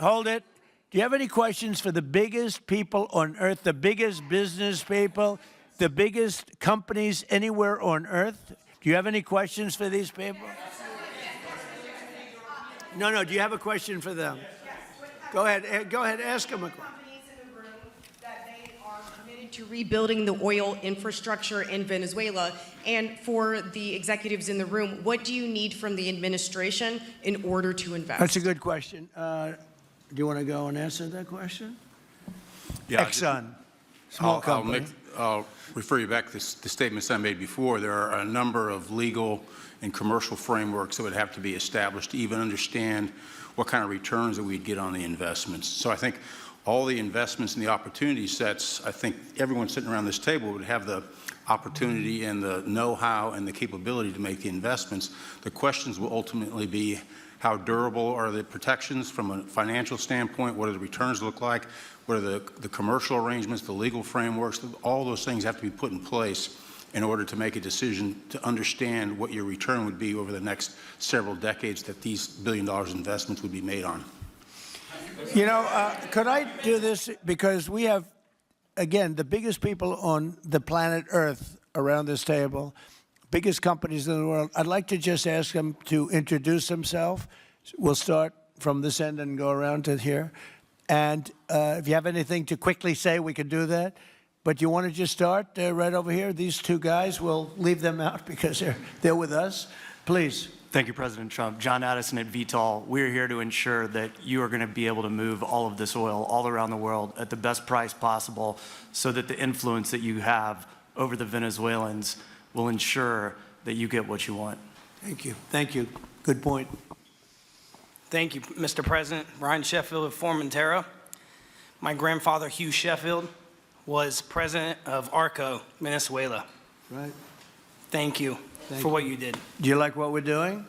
Hold it. Do you have any questions for the biggest people on earth, the biggest business people, the biggest companies anywhere on earth? Do you have any questions for these people? No. Do you have a question for them? Go ahead. Go ahead. Ask them a question. To rebuilding the oil infrastructure in Venezuela, and for the executives in the room, what do you need from the administration in order to invest? That's a good question. Do you want to go and answer that question? Yeah, Exxon, small company. I'll refer you back to the statements I made before. There are a number of legal and commercial frameworks that would have to be established to even understand what kind of returns that we'd get on the investments. So I think all the investments and the opportunity sets, I think everyone sitting around this table would have the opportunity and the know-how and the capability to make the investments. The questions will ultimately be, how durable are the protections from a financial standpoint? What do the returns look like? What are the commercial arrangements, the legal frameworks? All those things have to be put in place in order to make a decision to understand what your return would be over the next several decades that these $1 billion investments would be made on. You know, could I do this? Because we have, again, the biggest people on the planet Earth around this table, biggest companies in the world. I'd like to just ask them to introduce themselves. We'll start from this end and go around to here. And if you have anything to quickly say, we can do that. But you want to just start right over here? These two guys, we'll leave them out because they're with us. Please. Thank you, President Trump. John Addison at VTOL. We're here to ensure that you are going to be able to move all of this oil all around the world at the best price possible so that the influence that you have over the Venezuelans will ensure that you get what you want. Thank you. Thank you. Good point. Thank you, Mr. President. Ryan Sheffield of Formentera. My grandfather, Hugh Sheffield, was president of ARCO, Venezuela. Right. Thank you for what you did. Do you like what we're doing?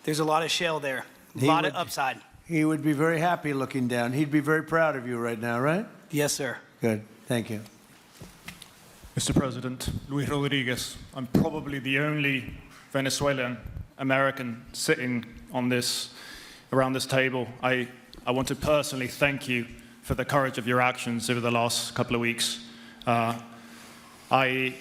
There's a lot of shale there, a lot of upside. He would be very happy looking down. He'd be very proud of you right now, right? Yes, sir. Good. Thank you. Mr. President, Luis Rodriguez. I'm probably the only Venezuelan American sitting on around this table. I want to personally thank you for the courage of your actions over the last couple of weeks. I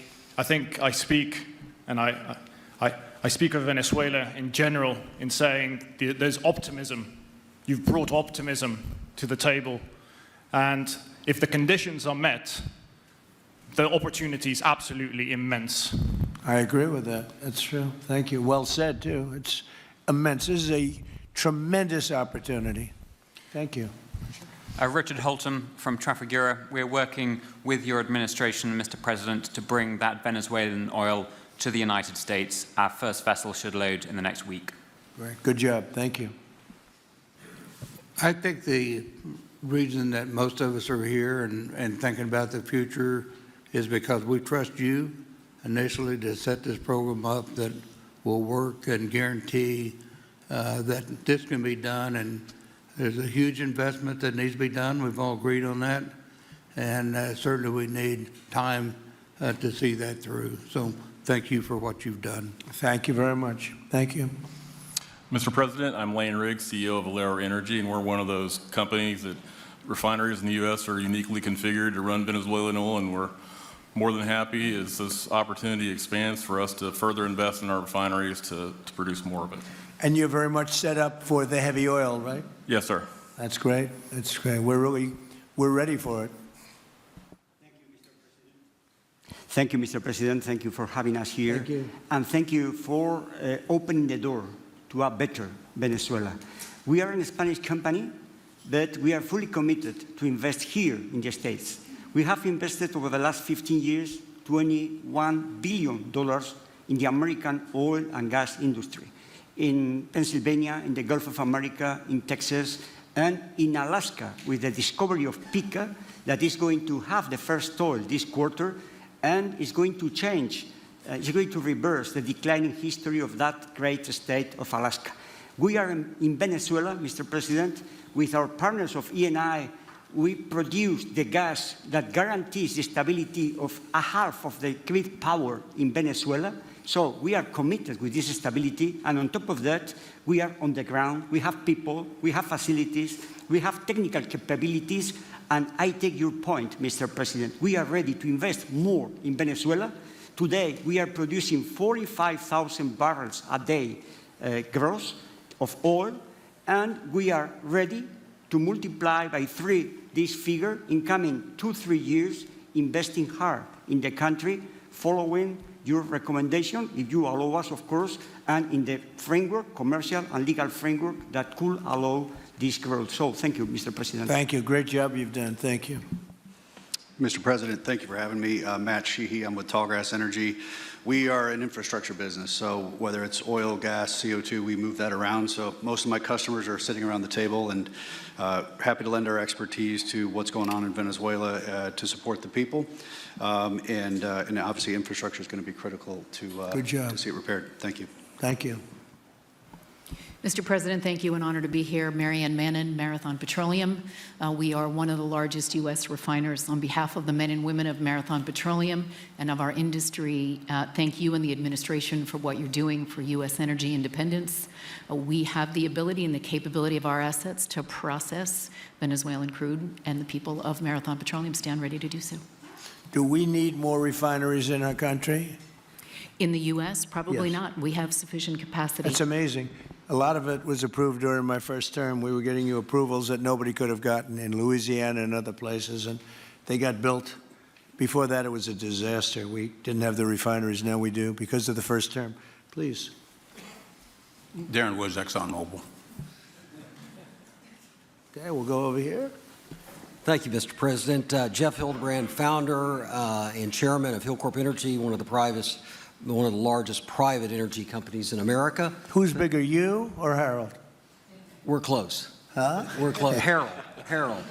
think I speak, and I speak of Venezuela in general in saying there's optimism. You've brought optimism to the table, and if the conditions are met, the opportunity is absolutely immense. I agree with that. That's true. Thank you. Well said, too. It's immense. This is a tremendous opportunity. Thank you. Richard Holton from Trafigura. We're working with your administration, Mr. President, to bring that Venezuelan oil to the United States. Our first vessel should load in the next week. Great. Good job. Thank you. I think the reason that most of us are here and thinking about the future is because we trust you initially to set this program up that will work and guarantee that this can be done. And there's a huge investment that needs to be done. We've all agreed on that. And certainly we need time to see that through. So thank you for what you've done. Thank you very much. Thank you. Mr. President, I'm Lane Riggs, CEO of Valero Energy, and we're one of those companies that refineries in the U.S. are uniquely configured to run Venezuelan oil, and we're more than happy as this opportunity expands for us to further invest in our refineries to produce more of it. And you're very much set up for the heavy oil, right? Yes, sir. That's great. That's great. We're ready for it. Thank you, Mr. President. Thank you for having us here. Thank you. And thank you for opening the door to a better Venezuela. We are a Spanish company, but we are fully committed to invest here in the States. We have invested over the last 15 years $21 billion in the American oil and gas industry, in Pennsylvania, in the Gulf of America, in Texas, and in Alaska, with the discovery of Pica that is going to have the first oil this quarter and is going to change, is going to reverse the declining history of that great state of Alaska. We are in Venezuela, Mr. President, with our partners of Eni. We produce the gas that guarantees the stability of a half of the grid power in Venezuela. So we are committed with this stability, and on top of that, we are on the ground, we have people, we have facilities, we have technical capabilities, and I take your point, Mr. President. We are ready to invest more in Venezuela. Today, we are producing 45,000 barrels a day gross of oil, and we are ready to multiply by 3 this figure in coming 2-3 years, investing hard in the country, following your recommendation, if you allow us, of course, and in the framework, commercial and legal framework that could allow this growth. So thank you, Mr. President. Thank you. Great job you've done. Thank you. Mr. President, thank you for having me. Matt Sheehy, I'm with Tallgrass Energy. We are an infrastructure business, so whether it's oil, gas, CO2, we move that around. So most of my customers are sitting around the table and happy to lend our expertise to what's going on in Venezuela to support the people. And obviously infrastructure is going to be critical to see it repaired. Thank you. Thank you. Mr. President, thank you. An honor to be here. Marianne Mannon, Marathon Petroleum. We are one of the largest U.S. refiners. On behalf of the men and women of Marathon Petroleum and of our industry, thank you and the administration for what you're doing for U.S. energy independence. We have the ability and the capability of our assets to process Venezuelan crude, and the people of Marathon Petroleum stand ready to do so. Do we need more refineries in our country? In the U.S., probably Yes. not. We have sufficient capacity. That's amazing. A lot of it was approved during my first term. We were getting you approvals that nobody could have gotten in Louisiana and other places, and they got built. Before that, it was a disaster. We didn't have the refineries. Now we do because of the first term. Please. Darren Woods, ExxonMobil. Okay, we'll go over here. Thank you, Mr. President. Jeff Hildebrand, founder and chairman of Hillcorp Energy, one of the largest private energy companies in America. Who's bigger, you or Harold? We're close. Huh? We're close. Harold.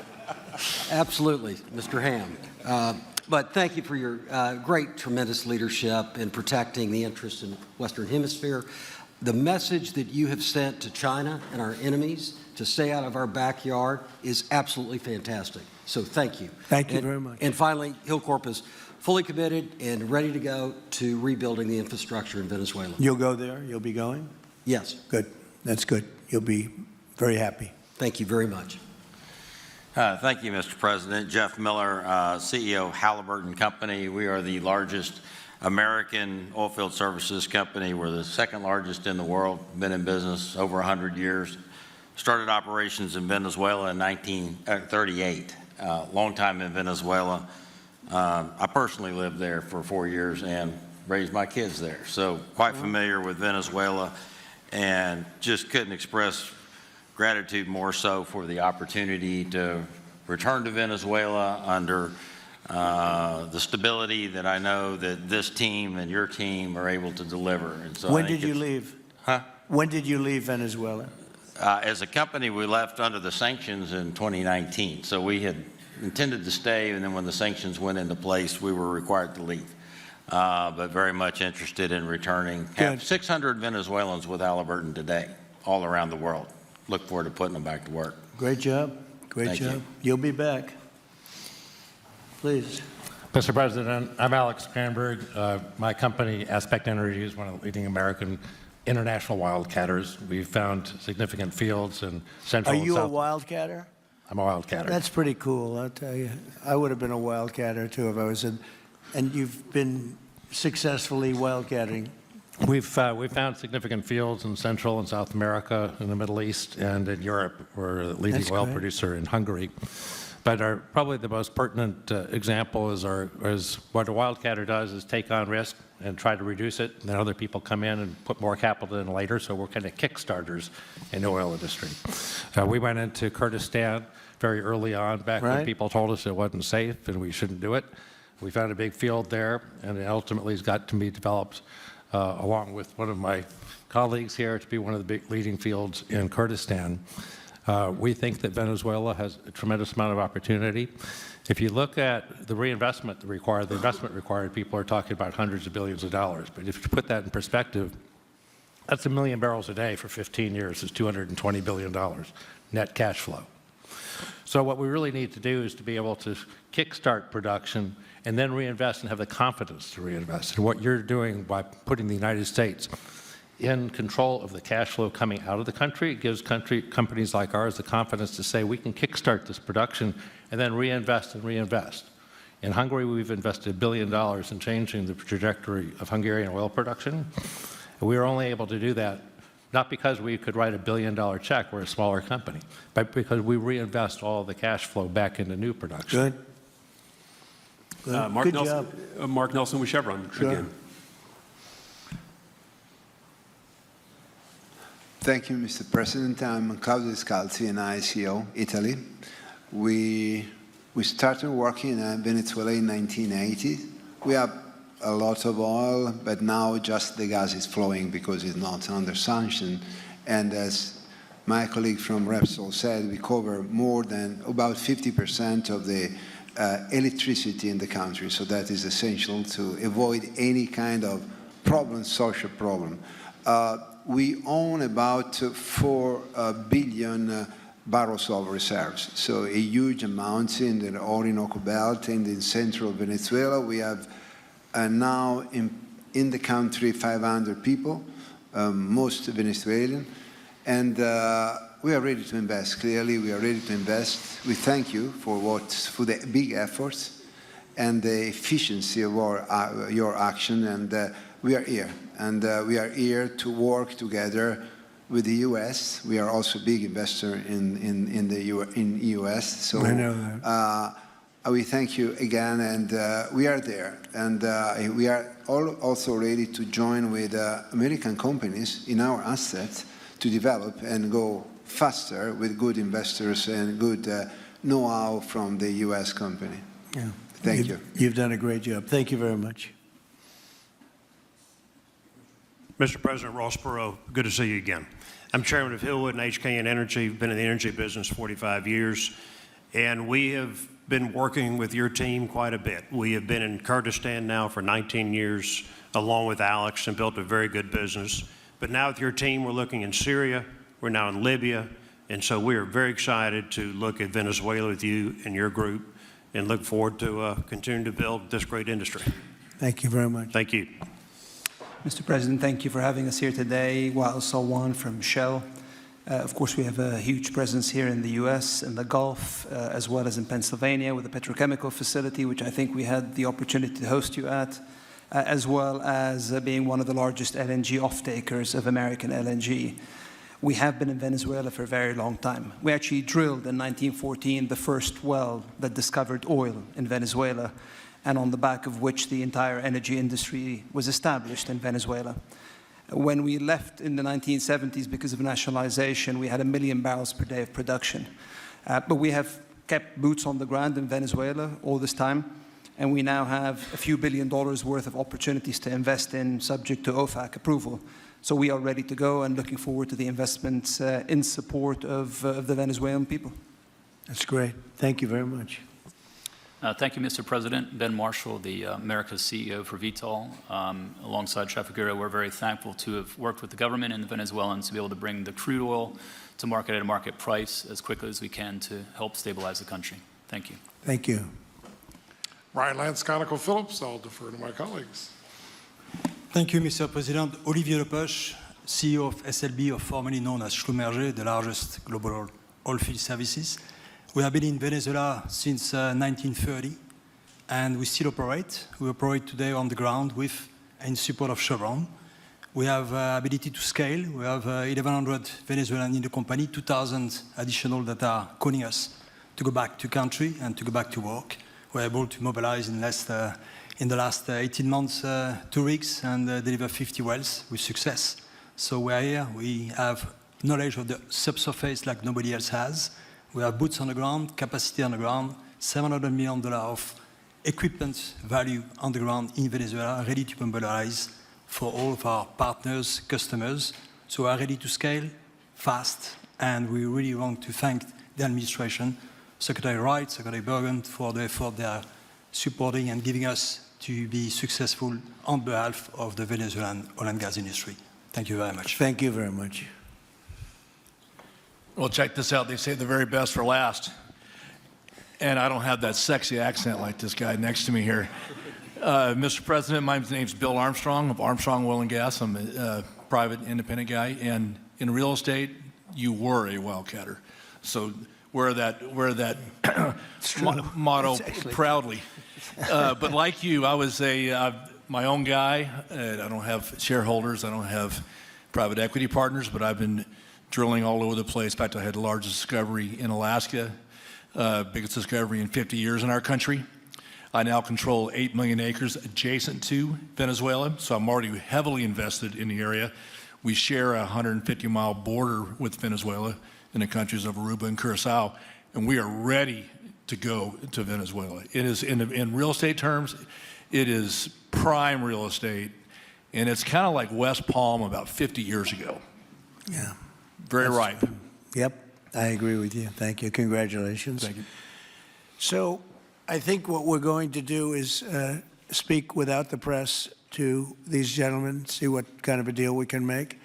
Absolutely, Mr. Ham. But thank you for your great, tremendous leadership in protecting the interests in the Western Hemisphere. The message that you have sent to China and our enemies to stay out of our backyard is absolutely fantastic. So thank you. Thank you very much. And finally, Hillcorp is fully committed and ready to go to rebuilding the infrastructure in Venezuela. You'll go there? You'll be going? Yes. Good. That's good. You'll be very happy. Thank you very much. Thank you, Mr. President. Jeff Miller, CEO of Halliburton Company. We are the largest American oilfield services company. We're the second largest in the world. Been in business over 100 years. Started operations in Venezuela in 1938. Long time in Venezuela. I personally lived there for 4 years and raised my kids there. So quite familiar with Venezuela, and just couldn't express gratitude more so for the opportunity to return to Venezuela under the stability that I know that this team and your team are able to deliver. And so When did you leave? Huh? When did you leave Venezuela? As a company, we left under the sanctions in 2019. So we had intended to stay, and then when the sanctions went into place, we were required to leave. But very much interested in returning. Have 600 Venezuelans with Halliburton today, all around the world. Look forward to putting them back to work. Great job. Great Thank job. you. You'll be back. Please. Mr. President, I'm Alex Cranberg. My company, Aspect Energy, is one of the leading American international wildcatters. We've found significant fields in Central and Are you a South. wildcatter? I'm a wildcatter. That's pretty cool, I'll tell you. I would have been a wildcatter, too, if I was in And you've been successfully wildcatting. We've found significant fields in Central and South America, in the Middle East, and in Europe. We're a leading That's oil great. producer in Hungary. But probably the most pertinent example is what a wildcatter does is take on risk and try to reduce it, and then other people come in and put more capital in later, so we're kind of kickstarters in the oil industry. We went into Kurdistan very early on, back when people told us it wasn't safe and we shouldn't do it. We found a big field there, and it ultimately has got to be developed along with one of my colleagues here to be one of the big leading fields in Kurdistan. We think that Venezuela has a tremendous amount of opportunity. If you look at the reinvestment required, the investment required, people are talking about hundreds of billions of dollars. But if you put that in perspective, that's 1 million barrels a day for 15 years is $220 billion net cash flow. So what we really need to do is to be able to kickstart production and then reinvest and have the confidence to reinvest. And what you're doing by putting the United States in control of the cash flow coming out of the country, it gives companies like ours the confidence to say we can kickstart this production and then reinvest and reinvest. In Hungary, we've invested $1 billion in changing the trajectory of Hungarian oil production. We were only able to do that not because we could write $1 billion check, we're a smaller company, but because we reinvest all the cash flow back into new production. Good. Mark Good Nelson, job. Mark Nelson with Chevron again. Thank you, Mr. President. I'm Claudio Descalzi, and ICO, Italy. We started working in Venezuela in 1980. We have a lot of oil, but now just the gas is flowing because it's not under sanction. And as my colleague from Repsol said, we cover more than about 50% of the electricity in the country. So that is essential to avoid any kind of problem, social problem. We own about 4 billion barrels of reserves, so a huge amount in the Orinoco Belt and in central Venezuela. We have now in the country 500 people, most Venezuelan, and we are ready to invest. Clearly, we are ready to invest. We thank you for the big efforts and the efficiency of your action, and we are here. And we are here to work together with the U.S. We are also a big investor in the U.S. So I know that. We thank you again, and we are there. And we are also ready to join with American companies in our assets to develop and go faster with good investors and good know-how from the U.S. company. Yeah. Thank you. You've done a great job. Thank you very much. Mr. President Ross Perot, good to see you again. I'm chairman of Hillwood and HKN Energy. I've been in the energy business 45 years, and we have been working with your team quite a bit. We have been in Kurdistan now for 19 years, along with Alex, and built a very good business. But now with your team, we're looking in Syria, we're now in Libya, and so we are very excited to look at Venezuela with you and your group, and look forward to continuing to build this great industry. Thank you very much. Thank you. Mr. President, thank you for having us here today. Wael Salwan from Shell. Of course, we have a huge presence here in the U.S., in the Gulf, as well as in Pennsylvania with the petrochemical facility, which I think we had the opportunity to host you at, as well as being one of the largest LNG off-takers of American LNG. We have been in Venezuela for a very long time. We actually drilled in 1914 the first well that discovered oil in Venezuela, and on the back of which the entire energy industry was established in Venezuela. When we left in the 1970s because of nationalization, we had 1 million barrels per day of production. But we have kept boots on the ground in Venezuela all this time, and we now have a few $1 billion worth of opportunities to invest in, subject to OFAC approval. So we are ready to go and looking forward to the investments in support of the Venezuelan people. That's great. Thank you very much. Thank you, Mr. President. Ben Marshall, the America's CEO for Vitol. Alongside Trafigura, we're very thankful to have worked with the government and the Venezuelans to be able to bring the crude oil to market at a market price as quickly as we can to help stabilize the country. Thank you. Thank you. Ryan Lance, ConocoPhillips. I'll defer to my colleagues. Thank you, Mr. President. Olivier Lepoche, CEO of SLB, or formerly known as Schlumberger, the largest global oilfield services. We have been in Venezuela since 1930, and we still operate. We operate today on the ground with, in support of Chevron. We have ability to scale. We have 1,100 Venezuelans in the company, 2,000 additional that are calling us to go back to country and to go back to work. We're able to mobilize in the last 18 months 2 rigs and deliver 50 wells with success. So we're here. We have knowledge of the subsurface like nobody else has. We have boots on the ground, capacity on the ground, $700 million of equipment value on the ground in Venezuela, ready to mobilize for all of our partners, customers. So we are ready to scale fast, and we really want to thank the administration, Secretary Wright, Secretary Bergen, for the effort they are supporting and giving us to be successful on behalf of the Venezuelan oil and gas industry. Thank you very much. Thank you very much. Well, check this out. They say the very best for last. And I don't have that sexy accent like this guy next to me here. Mr. President, my name's Bill Armstrong of Armstrong Oil and Gas. I'm a private independent guy. And in real estate, you were a wildcatter. So wear that motto proudly. But like you, I was my own guy. I don't have shareholders. I don't have private equity partners, but I've been drilling all over the place. In fact, I had the largest discovery in Alaska, biggest discovery in 50 years in our country. I now control 8 million acres adjacent to Venezuela, so I'm already heavily invested in the area. We share a 150-mile border with Venezuela in the countries of Aruba and Curacao, and we are ready to go to Venezuela. It is, in real estate terms, it is prime real estate, and it's kind of like West Palm about 50 years ago. Yeah. Very ripe. Yep, I agree with you. Thank you. Congratulations. Thank you. So I think what we're going to do is speak without the press to these gentlemen, see what kind of a deal we can make.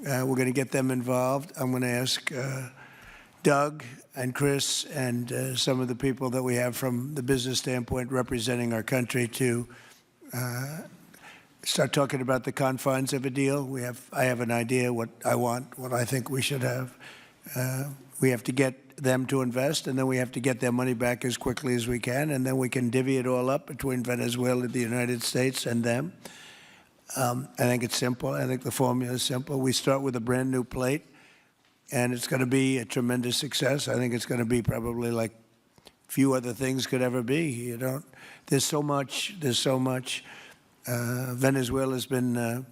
We're going to get them involved. I'm going to ask Doug and Chris and some of the people that we have from the business standpoint representing our country to start talking about the confines of a deal. I have an idea what I want, what I think we should have. We have to get them to invest, and then we have to get their money back as quickly as we can, and then we can divvy it all up between Venezuela, the United States, and them. I think it's simple. I think the formula is simple. We start with a brand new plate, and it's going to be a tremendous success. I think it's going to be probably like few other things could ever be. There's so much. Venezuela's been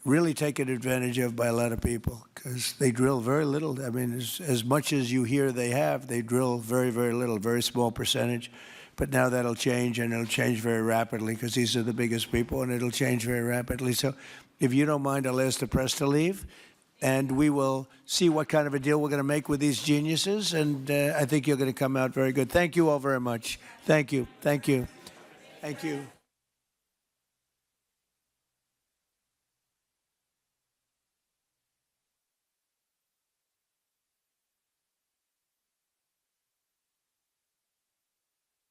really taken advantage of by a lot of people because they drill very little. I mean, as much as you hear they drill very, very little, very small percentage. But now that'll change, and it'll change very rapidly because these are the biggest people, and it'll change very rapidly. So if you don't mind, I'll ask the press to leave, and we will see what kind of a deal we're going to make with these geniuses, and I think you're going to come out very good. Thank you all very much. Thank you. Thank you. Thank you.